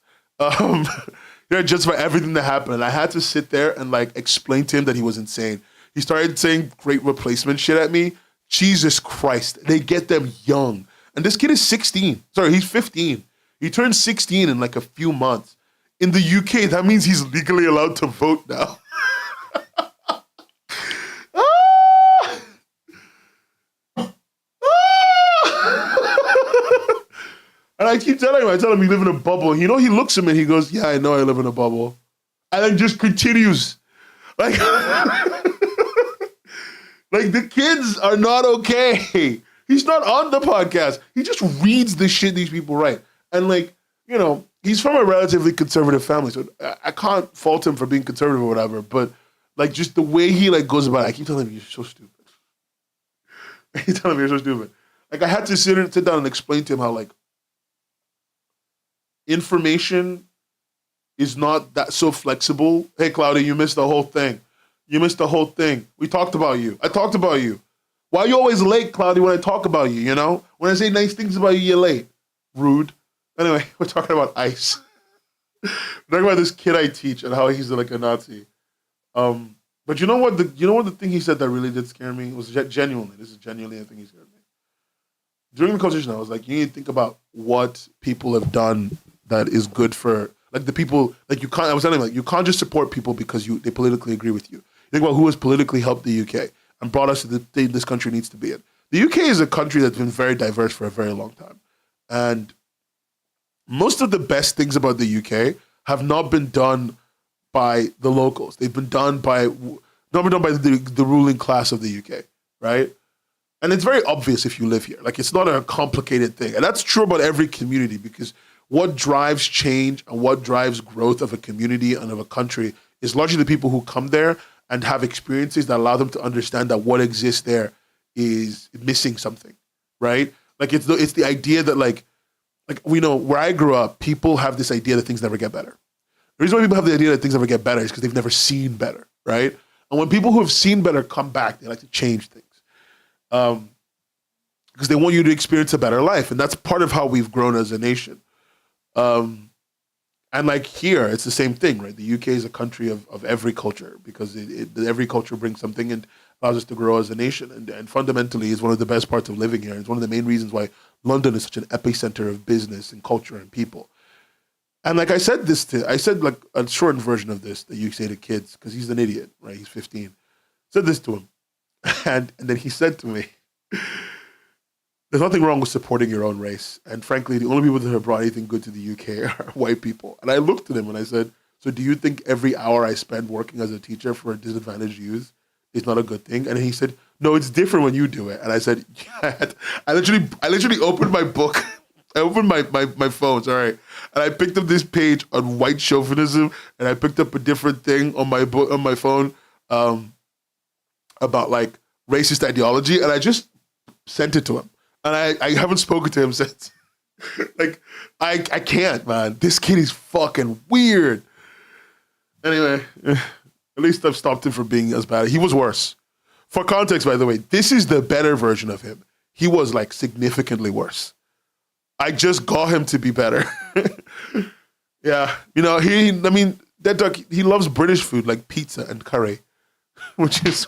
Justify everything that happened. And I had to sit there and like explain to him that he was insane. He started saying great replacement shit at me. Jesus Christ. They get them young. And this kid is 16. Sorry, he's 15. He turned 16 in like a few months. In the UK, that means he's legally allowed to vote now. And I keep telling him, we live in a bubble. You know, he looks at me and he goes, yeah, I know I live in a bubble. And then just continues. Like, like the kids are not okay. He's not on the podcast. He just reads the shit these people write. And like, you know, he's from a relatively conservative family. So I can't fault him for being conservative or whatever. But like just the way he like goes about it, I keep telling him, you're so stupid. I keep telling him, you're so stupid. Like I had to sit down and explain to him how like, information is not that so flexible. Hey, Claudia, you missed the whole thing. You missed the whole thing. We talked about you. I talked about you. Why are you always late, Claudia, when I talk about you, you know? When I say nice things about you, you're late. Rude. Anyway, we're talking about ICE. We're talking about this kid I teach and how he's like a Nazi. But you know what? The thing he said that really did scare me was genuinely. This is genuinely the thing he scared me. During the conversation, I was like, you need to think about what people have done that is good for like the people. Like you can't. I was telling him like you can't just support people because they politically agree with you. Think about who has politically helped the UK and brought us to the thing this country needs to be in. The UK is a country that's been very diverse for a very long time, and most of the best things about the UK have not been done by the locals. They've been done by the ruling class of the UK, right? And it's very obvious if you live here. Like it's not a complicated thing. And that's true about every community because what drives change and what drives growth of a community and of a country is largely the people who come there and have experiences that allow them to understand that what exists there is missing something, right? Like it's the idea that like we know where I grew up, people have this idea that things never get better. The reason why people have the idea that things never get better is because they've never seen better, right? And when people who have seen better come back, they like to change things. Because they want you to experience a better life. And that's part of how we've grown as a nation. And like here, it's the same thing, right? The UK is a country of every culture because every culture brings something and allows us to grow as a nation. And fundamentally, it's one of the best parts of living here. It's one of the main reasons why London is such an epicenter of business and culture and people. And like I said like a shortened version of this that you say to kids, because he's an idiot, right? He's 15. Said this to him. And then he said to me, there's nothing wrong with supporting your own race. And frankly, the only people that have brought anything good to the UK are white people. And I looked at him and I said, so do you think every hour I spend working as a teacher for disadvantaged youth is not a good thing? And he said, no, it's different when you do it. And I said, yeah. I literally opened my book. I opened my phone, sorry. And I picked up this page on white chauvinism and I picked up a different thing on my book on my phone about like racist ideology, and I just sent it to him. And I haven't spoken to him since. Like, I can't, man. This kid is fucking weird. Anyway, at least I've stopped him from being as bad. He was worse. For context, by the way, this is the better version of him. He was like significantly worse. I just got him to be better. Yeah. You know, that dog, he loves British food like pizza and curry. which is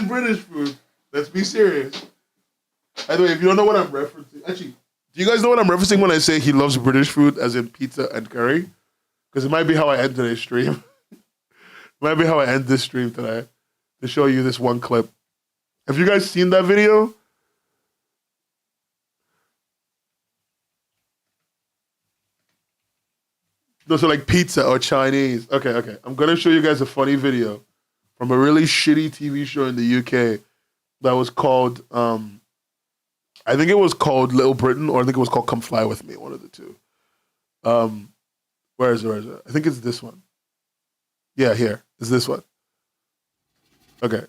British food. Let's be serious. By the way, if you don't know what I'm referencing, actually, do you guys know what I'm referencing when I say he loves British food, as in pizza and curry? Because it might be how I end today's stream. It might be how I end this stream today to show you this one clip. Have you guys seen that video? Those are like pizza or Chinese. Okay. I'm going to show you guys a funny video from a really shitty TV show in the UK that was called, I think it was called Little Britain, or I think it was called Come Fly With Me, one of the two. Where is it? I think it's this one. Yeah, here. It's this one. Okay.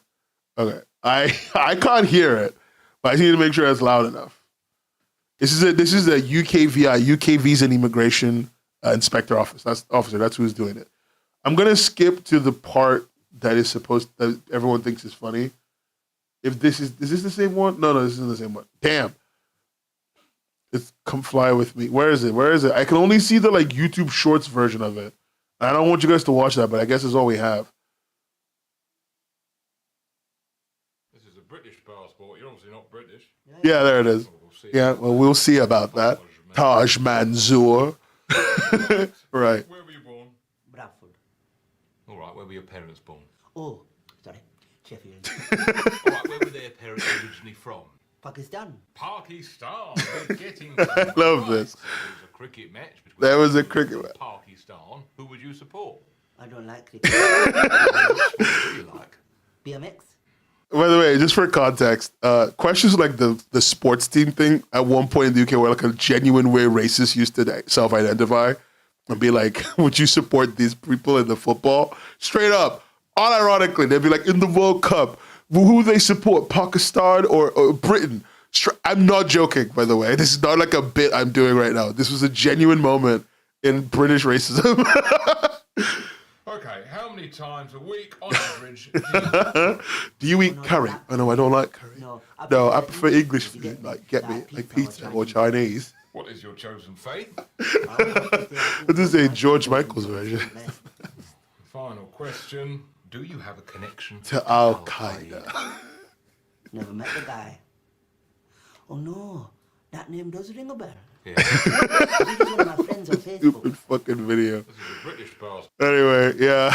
I can't hear it, but I need to make sure it's loud enough. This is a UK Visa and Immigration Inspector Officer. That's who's doing it. I'm gonna skip to the part that everyone thinks is funny. If this is this the same one? No, this isn't the same one. Damn. It's Come Fly With Me. Where is it? I can only see the like YouTube Shorts version of it. I don't want you guys to watch that, but I guess it's all we have. This is a British passport. You're obviously not British. Yeah, there it is. Well, we'll see about that. Taj Mansour. Right. Where were you born? Bradford. All right, where were your parents born? Oh, sorry, Sheffield. All right, where were their parents originally from? Pakistan. Pakistan. We're getting I love this. There was a cricket match between There was a cricket match. Pakistan. Who would you support? I don't like cricket. What do you like? BMX. By the way, just for context, questions like the sports team thing at one point in the UK were like a genuine way racists used to self-identify and be like, would you support these people in the football? Straight up, unironically, they'd be like, in the World Cup, who they support, Pakistan or Britain? I'm not joking, by the way. This is not like a bit I'm doing right now. This was a genuine moment in British racism. Okay, how many times a week on average do you eat curry? Oh, no, I don't like curry. No, I prefer English food. Like, get me like pizza or Chinese. What is your chosen faith? This is a George Michael's version. Final question. Do you have a connection To Al Qaeda. Never met the guy. Oh no, that name does ring a bell. Yeah. I think he's one of my friends on Facebook. Stupid fucking video. This is a British bastard. Anyway, yeah.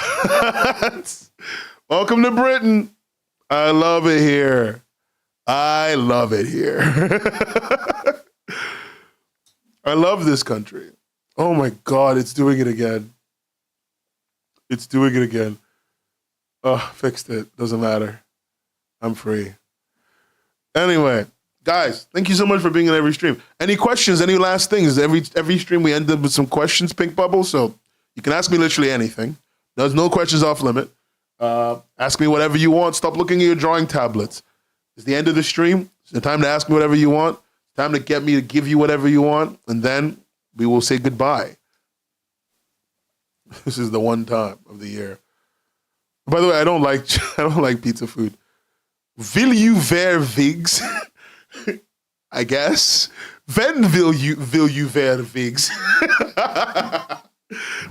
Welcome to Britain. I love it here. I love it here. I love this country. Oh my God, it's doing it again. It's doing it again. Oh, fixed it. Doesn't matter. I'm free. Anyway, guys, thank you so much for being in every stream. Any questions? Any last things? Every stream we end up with some questions, Pink Bubble. So you can ask me literally anything. There's no questions off limit. Ask me whatever you want. Stop looking at your drawing tablets. It's the end of the stream. It's the time to ask me whatever you want. It's time to get me to give you whatever you want, and then we will say goodbye. This is the one time of the year. By the way, I don't like pizza food. Will you ver vigs? I guess. When will you ver vigs?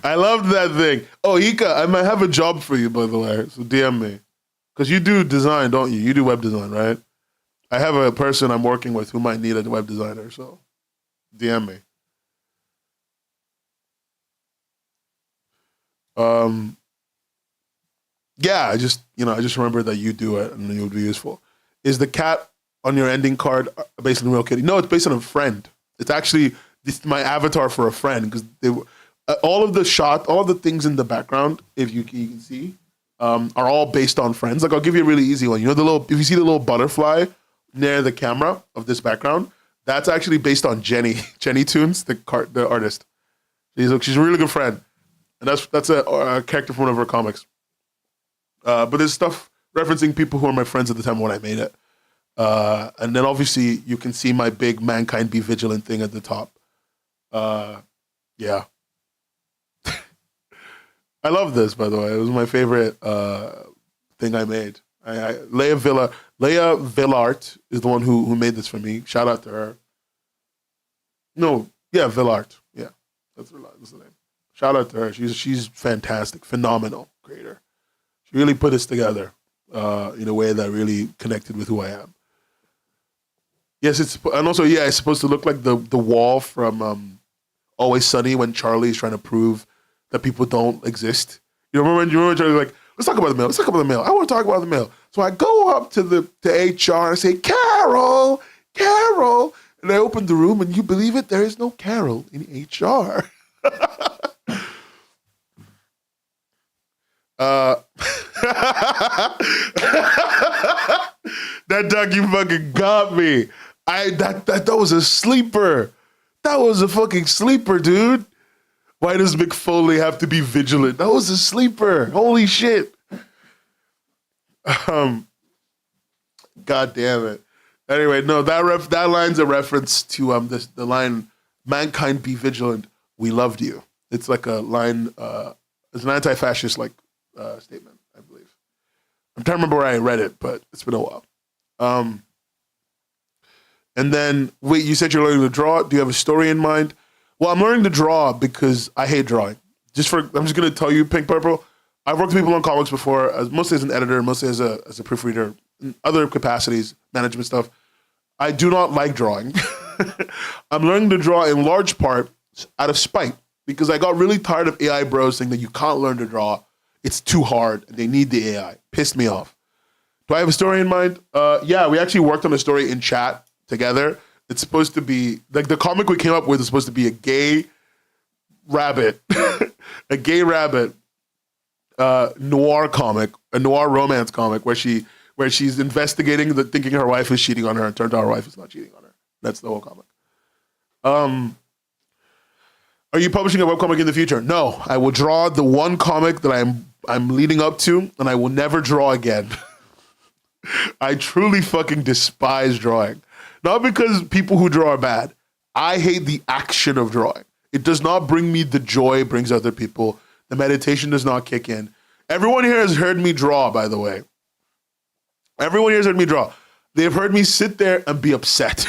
I loved that thing. Oh, Ika, I might have a job for you, by the way. So DM me. Because you do design, don't you? You do web design, right? I have a person I'm working with who might need a web designer, so DM me. Yeah, I just remembered that you do it and it would be useful. Is the cat on your ending card based on a real kitty? No, it's based on a friend. It's actually my avatar for a friend because all of the things in the background, if you can see, are all based on friends. Like I'll give you a really easy one. You know if you see the little butterfly near the camera of this background, that's actually based on Jenny Toons, the artist. She's a really good friend, and that's a character from one of her comics. But there's stuff referencing people who are my friends at the time when I made it. And then obviously you can see my big Mankind Be Vigilant thing at the top. Yeah. I love this, by the way. It was my favorite thing I made. Leia Villart is the one who made this for me. Shout out to her. No, yeah, Villart. Yeah, that's the name. Shout out to her. She's fantastic, phenomenal creator. She really put this together in a way that really connected with who I am. Yes, it's supposed to look like the wall from Always Sunny when Charlie's trying to prove that people don't exist. You remember Charlie's like, let's talk about the mail. Let's talk about the mail. I want to talk about the mail. So I go up to HR and I say, Carol, and I open the room and you believe it, there is no Carol in HR. That duck, you fucking got me. That was a sleeper. That was a fucking sleeper, dude. Why does Mick Foley have to be vigilant? That was a sleeper. Holy shit. God damn it. Anyway, no, that line's a reference to the line, "Mankind be vigilant, we loved you." It's like a line. It's an anti-fascist statement, I believe. I'm trying to remember where I read it, but it's been a while. And then, wait, you said you're learning to draw. Do you have a story in mind? Well, I'm learning to draw because I hate drawing. I'm just gonna tell you, Pink Purple. I've worked with people on comics before, mostly as an editor, mostly as a proofreader, in other capacities, management stuff. I do not like drawing. I'm learning to draw in large part out of spite because I got really tired of AI bros saying that you can't learn to draw. It's too hard. They need the AI. Pissed me off. Do I have a story in mind? Yeah, we actually worked on a story in chat together. It's supposed to be, like the comic we came up with is supposed to be a gay rabbit, noir comic, a noir romance comic where she's investigating thinking her wife is cheating on her and turned out her wife is not cheating on her. That's the whole comic. Are you publishing a webcomic in the future? No, I will draw the one comic that I'm leading up to, and I will never draw again. I truly fucking despise drawing. Not because people who draw are bad. I hate the action of drawing. It does not bring me the joy it brings other people. The meditation does not kick in. Everyone here has heard me draw, by the way. Everyone here has heard me draw. they've heard me sit there and be upset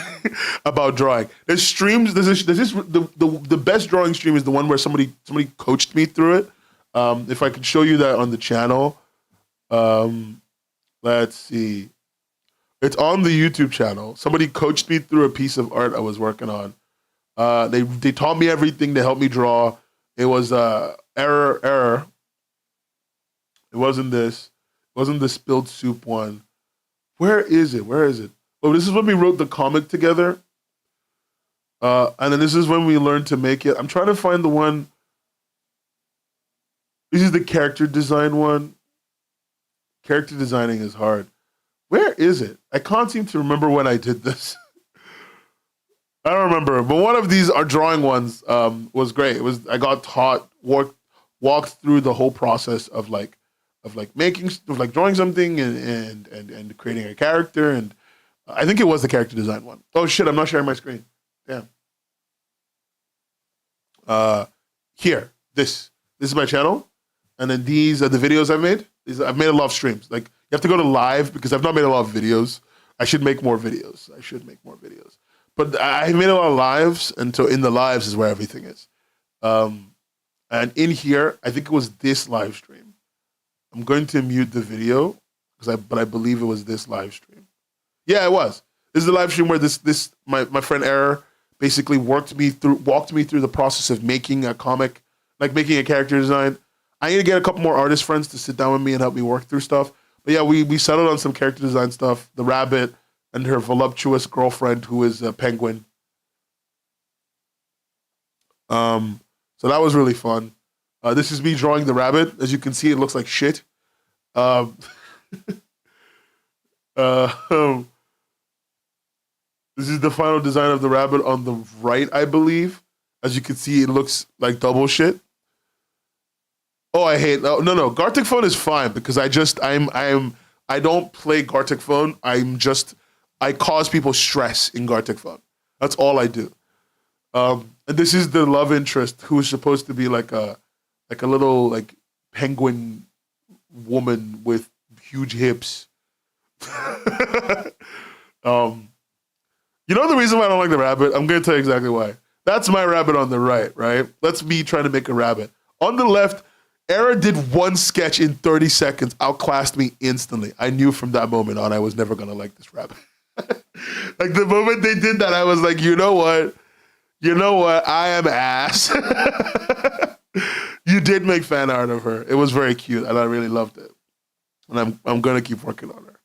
about drawing. There's streams. The best drawing stream is the one where somebody coached me through it. If I could show you that on the channel, let's see. It's on the YouTube channel. Somebody coached me through a piece of art I was working on. They taught me everything. They helped me draw. It was error. It wasn't this. It wasn't the spilled soup one. Where is it? Oh, this is when we wrote the comic together. And then this is when we learned to make it. I'm trying to find the one. This is the character design one. Character designing is hard. Where is it? I can't seem to remember when I did this. I don't remember, but one of these drawing ones was great. I got taught, walked through the whole process of drawing something and creating a character, and I think it was the character design one. Oh shit, I'm not sharing my screen. Damn. Here, this is my channel, and then these are the videos I've made. I've made a lot of streams. Like, you have to go to live because I've not made a lot of videos. I should make more videos. But I made a lot of lives, and so in the lives is where everything is. And in here, I think it was this live stream. I'm going to mute the video but I believe it was this live stream. Yeah, it was. This is the live stream where my friend Error basically walked me through the process of making a comic, like making a character design. I need to get a couple more artist friends to sit down with me and help me work through stuff. But yeah, we settled on some character design stuff. The rabbit and her voluptuous girlfriend, who is a penguin. So that was really fun. This is me drawing the rabbit. As you can see, it looks like shit. This is the final design of the rabbit on the right, I believe. As you can see, it looks like double shit. Oh, I hate no. Gartic Phone is fine because I don't play Gartic Phone. I cause people stress in Gartic Phone. That's all I do. And this is the love interest who is supposed to be like a little like penguin woman with huge hips. You know the reason why I don't like the rabbit? I'm gonna tell you exactly why. That's my rabbit on the right? That's me trying to make a rabbit. On the left, Era did one sketch in 30 seconds, outclassed me instantly. I knew from that moment on I was never gonna like this rabbit. Like the moment they did that, I was like, you know what? I am ass. You did make fan art of her. It was very cute, and I really loved it. And I'm gonna keep working on her.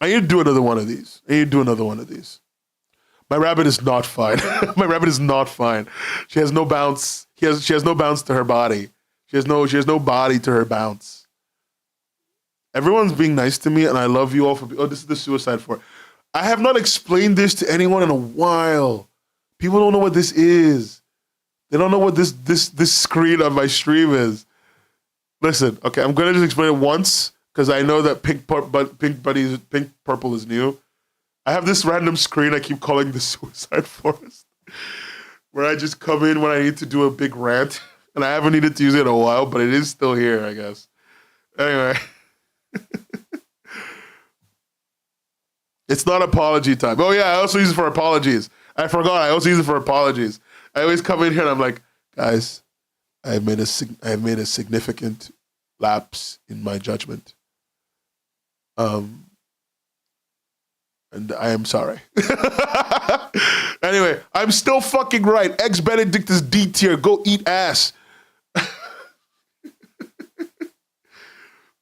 I need to do another one of these. My rabbit is not fine. My rabbit is not fine. She has no bounce. She has no bounce to her body. She has no body to her bounce. Everyone's being nice to me, and I love you all for. Oh, this is the suicide fort. I have not explained this to anyone in a while. People don't know what this is. They don't know what this screen on my stream is. Listen, okay, I'm gonna just explain it once because I know that pink purple is new. I have this random screen I keep calling the suicide forest, where I just come in when I need to do a big rant, and I haven't needed to use it in a while, but it is still here, I guess. Anyway. It's not apology time. Oh yeah, I also use it for apologies. I forgot. I also use it for apologies. I always come in here and I'm like, guys, I've made a significant lapse in my judgment. And I am sorry. Anyway, I'm still fucking right. Eggs Benedict is D tier. Go eat ass.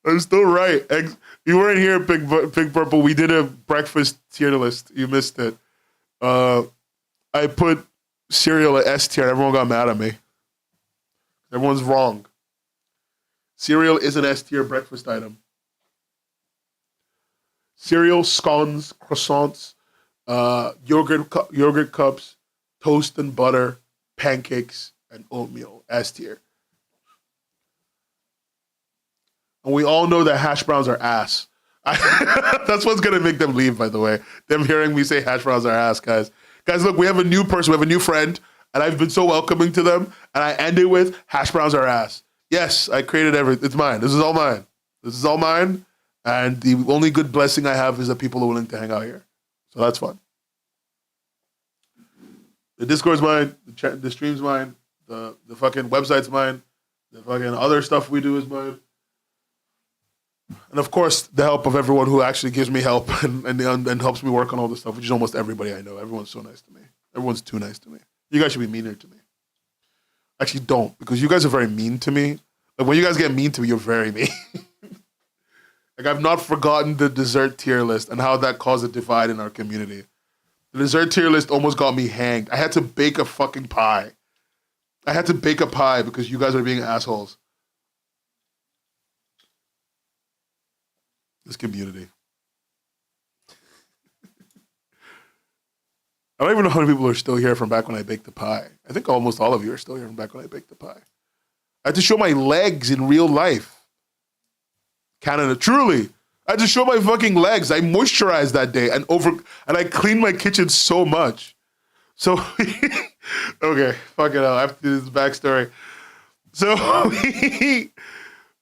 I'm still right. Eggs. You weren't here, Pink Purple. We did a breakfast tier list. You missed it. I put cereal at S tier. Everyone got mad at me. Everyone's wrong. Cereal is an S tier breakfast item. Cereal, scones, croissants, yogurt cups, toast and butter, pancakes, and oatmeal. S tier. And we all know that hash browns are ass. That's what's going to make them leave, by the way. Them hearing me say hash browns are ass, guys. Guys, look, we have a new person. We have a new friend. And I've been so welcoming to them. And I end it with hash browns are ass. Yes, I created everything. It's mine. This is all mine. And the only good blessing I have is that people are willing to hang out here. So that's fun. The Discord's mine, the stream's mine, the fucking website's mine, the fucking other stuff we do is mine. And of course, the help of everyone who actually gives me help and helps me work on all this stuff, which is almost everybody I know. Everyone's so nice to me. Everyone's too nice to me. You guys should be meaner to me. Actually, don't, because you guys are very mean to me. Like, when you guys get mean to me, you're very mean. Like, I've not forgotten the dessert tier list and how that caused a divide in our community. The dessert tier list almost got me hanged. I had to bake a fucking pie. I had to bake a pie because you guys are being assholes. This community. I don't even know how many people are still here from back when I baked the pie. I think almost all of you are still here from back when I baked the pie. I had to show my legs in real life. Canada, truly. I had to show my fucking legs. I moisturized that day and I cleaned my kitchen so much. So, okay, fuck it out. After this backstory. So,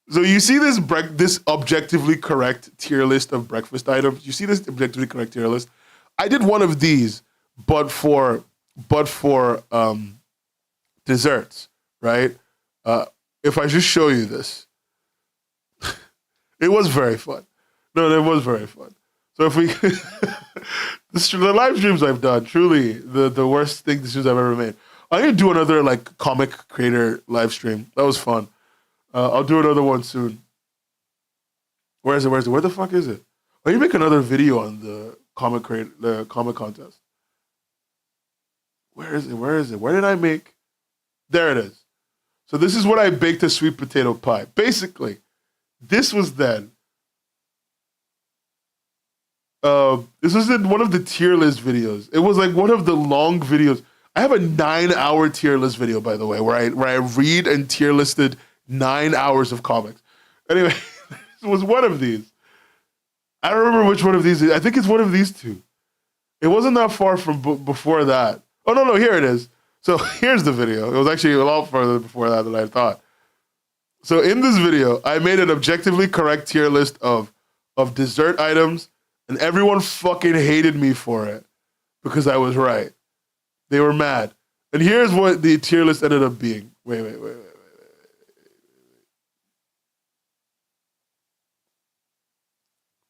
so you see this objectively correct tier list of breakfast items? You see this objectively correct tier list? I did one of these, but for desserts, right? If I just show you this, it was very fun. No, it was very fun. So if we, the live streams I've done, truly the worst thing decisions I've ever made. I'm gonna do another like comic creator live stream. That was fun. I'll do another one soon. Where is it? Where the fuck is it? Why don't you make another video on the comic contest? Where is it? Where did I make? There it is. So this is what I baked a sweet potato pie. Basically, this was then. This was in one of the tier list videos. It was like one of the long videos. I have a 9-hour tier list video, by the way, where I read and tier listed 9 hours of comics. Anyway, it was one of these. I don't remember which one of these. I think it's one of these two. It wasn't that far from before that. Oh, no, here it is. So here's the video. It was actually a lot further before that than I thought. So in this video, I made an objectively correct tier list of dessert items, and everyone fucking hated me for it because I was right. They were mad. And here's what the tier list ended up being. Wait.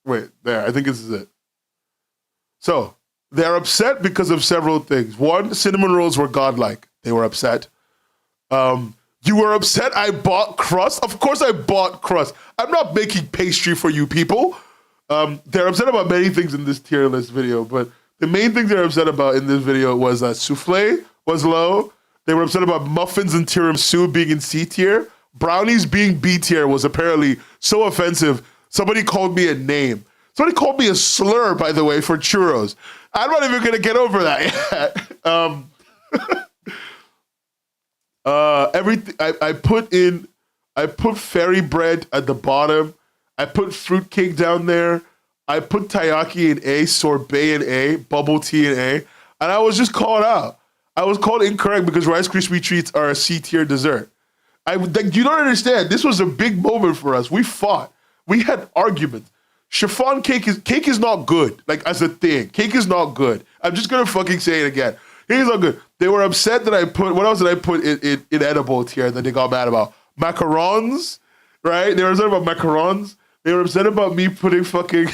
Wait, there. I think this is it. So, they're upset because of several things. One, cinnamon rolls were godlike. They were upset. You were upset I bought crust? Of course I bought crust. I'm not making pastry for you people. They're upset about many things in this tier list video, but the main thing they're upset about in this video was that souffle was low. They were upset about muffins and tiramisu being in C tier. Brownies being B tier was apparently so offensive. Somebody called me a name. Somebody called me a slur, by the way, for churros. I'm not even gonna get over that yet. Everything I put fairy bread at the bottom. I put fruitcake down there. I put taiyaki in A, sorbet in A, bubble tea in A, and I was just called out. I was called incorrect because Rice Krispie treats are a C tier dessert. You don't understand. This was a big moment for us. We fought. We had arguments. Chiffon cake is not good, like as a thing. Cake is not good. I'm just gonna fucking say it again. Cake is not good. They were upset that I put, what else did I put in edible tier that they got mad about? Macarons, right? They were upset about macarons. They were upset about me putting fucking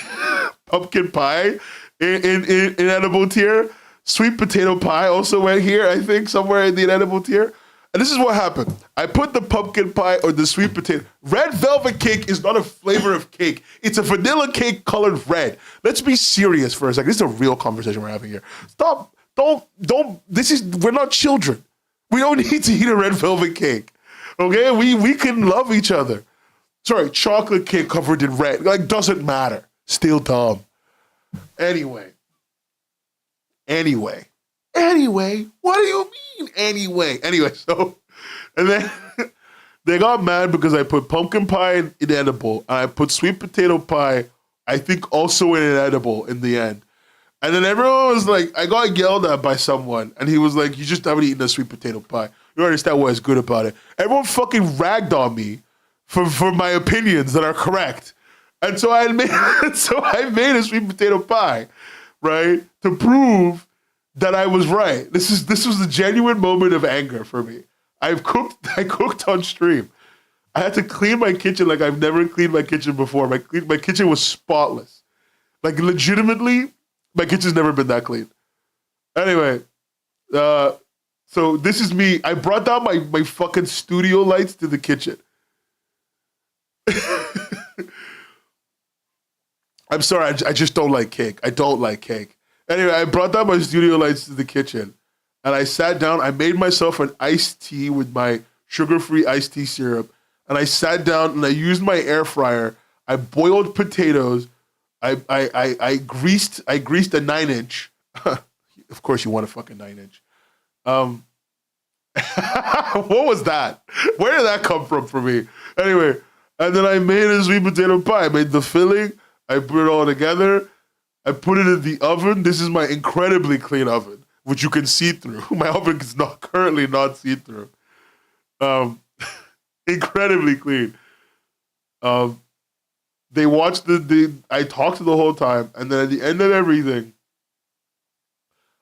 pumpkin pie in edible tier. Sweet potato pie also went here, I think, somewhere in the inedible tier. And this is what happened. I put the pumpkin pie or the sweet potato. Red velvet cake is not a flavor of cake. It's a vanilla cake colored red. Let's be serious for a second. This is a real conversation we're having here. Stop. Don't. We're not children. We don't need to eat a red velvet cake. Okay? We can love each other. Sorry, chocolate cake covered in red. Like, doesn't matter. Still dumb. Anyway, what do you mean anyway? So, and then they got mad because I put pumpkin pie in edible, and I put sweet potato pie, I think also in edible in the end. And then everyone was like, I got yelled at by someone, and he was like, you just haven't eaten a sweet potato pie. You don't understand what is good about it. Everyone fucking ragged on me for my opinions that are correct. And so I made a sweet potato pie, right, to prove that I was right. This was a genuine moment of anger for me. I cooked on stream. I had to clean my kitchen like I've never cleaned my kitchen before. My kitchen was spotless. Like legitimately, my kitchen's never been that clean. Anyway, so this is me. I brought down my fucking studio lights to the kitchen. I'm sorry, I just don't like cake. I don't like cake. Anyway, I brought down my studio lights to the kitchen, and I sat down. I made myself an iced tea with my sugar-free iced tea syrup, and I sat down and I used my air fryer. I boiled potatoes. I greased a 9-inch. Of course, you want a fucking 9-inch. What was that? Where did that come from for me? Anyway, and then I made a sweet potato pie. I made the filling. I put it all together. I put it in the oven. This is my incredibly clean oven, which you can see through. My oven is currently not see through. Incredibly clean. They watched I talked to the whole time, and then at the end of everything,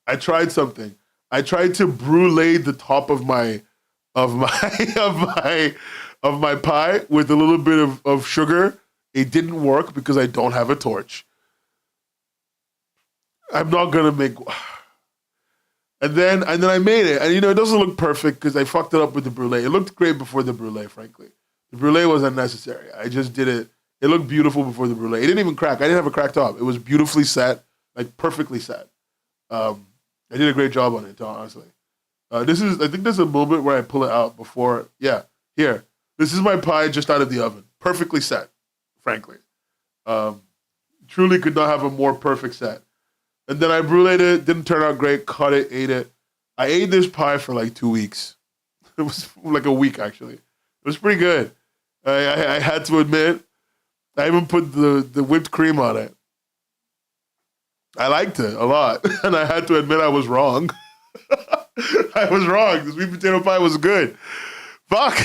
I tried something. I tried to brulee the top of my of my pie with a little bit of sugar. It didn't work because I don't have a torch. I'm not gonna make. And then I made it, and it doesn't look perfect because I fucked it up with the brulee. It looked great before the brulee, frankly. The brulee was unnecessary. I just did it. It looked beautiful before the brulee. It didn't even crack. I didn't have a cracked top. It was beautifully set, like perfectly set. I did a great job on it, honestly. I think there's a moment where I pull it out before. Yeah, here. This is my pie just out of the oven, perfectly set. Frankly, truly could not have a more perfect set. And then I bruleed it. Didn't turn out great. Cut it. Ate it. I ate this pie for like 2 weeks. It was like a week actually. It was pretty good. I had to admit. I even put the whipped cream on it. I liked it a lot, and I had to admit I was wrong. I was wrong. The sweet potato pie was good. Fuck.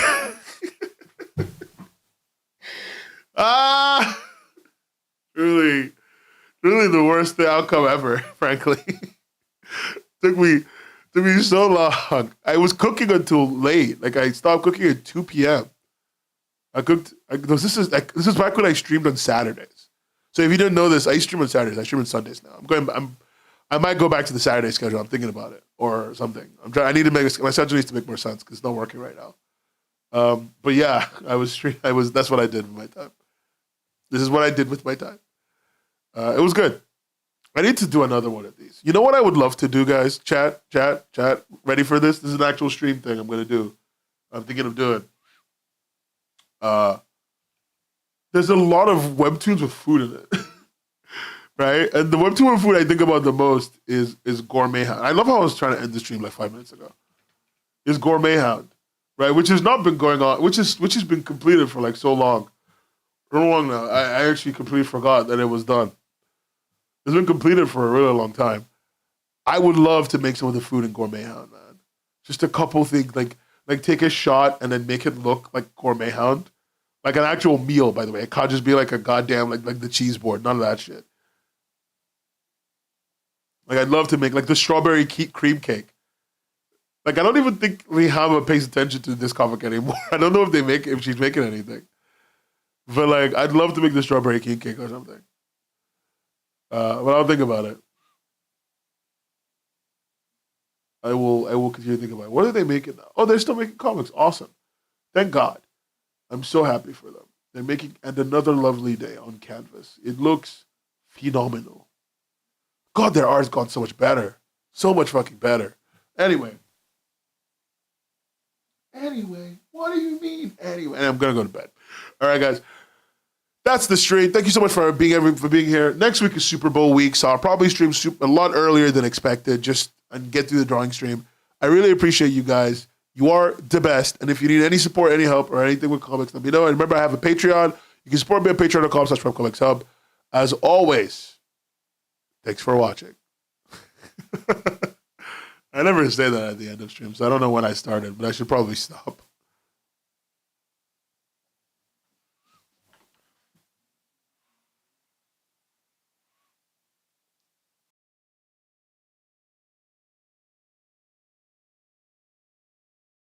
Really the worst outcome ever, frankly. Took me so long. I was cooking until late. Like I stopped cooking at 2 p.m. This is back when I streamed on Saturdays. So if you didn't know this, I stream on Saturdays. I stream on Sundays now. I might go back to the Saturday schedule. I'm thinking about it or something. I need to my schedule needs to make more sense because it's not working right now. But yeah, that's what I did with my time. This is what I did with my time. It was good. I need to do another one of these. You know what I would love to do, guys? Chat. Ready for this? This is an actual stream thing I'm going to do. I'm thinking of doing. There's a lot of webtoons with food in it. Right? And the webtoon with food I think about the most is Gourmet Hound. I love how I was trying to end the stream like 5 minutes ago. Is Gourmet Hound. Right? Which has not been going on, which has been completed for like so long. For long now. I actually completely forgot that it was done. It's been completed for a really long time. I would love to make some of the food in Gourmet Hound, man. Just a couple things, like take a shot and then make it look like Gourmet Hound. Like an actual meal, by the way. It can't just be like a goddamn, like the cheese board. None of that shit. Like I'd love to make like the strawberry cream cake. Like I don't even think Rihama pays attention to this comic anymore. I don't know if she's making anything. But like I'd love to make the strawberry king cake or something. But I'll think about it. I will continue to think about it. What are they making now? Oh, they're still making comics. Awesome. Thank God. I'm so happy for them. They're making and another lovely day on canvas. It looks phenomenal. God, their art's gone so much better. So much fucking better. Anyway, what do you mean? Anyway, and I'm gonna go to bed. All right, guys. That's the stream. Thank you so much for being here. Next week is Super Bowl week, so I'll probably stream a lot earlier than expected, just and get through the drawing stream. I really appreciate you guys. You are the best, and if you need any support, any help, or anything with comics, let me know. And remember, I have a Patreon. You can support me at patreon.com/PrepComicsHub. As always, thanks for watching. I never say that at the end of streams. I don't know when I started, but I should probably stop.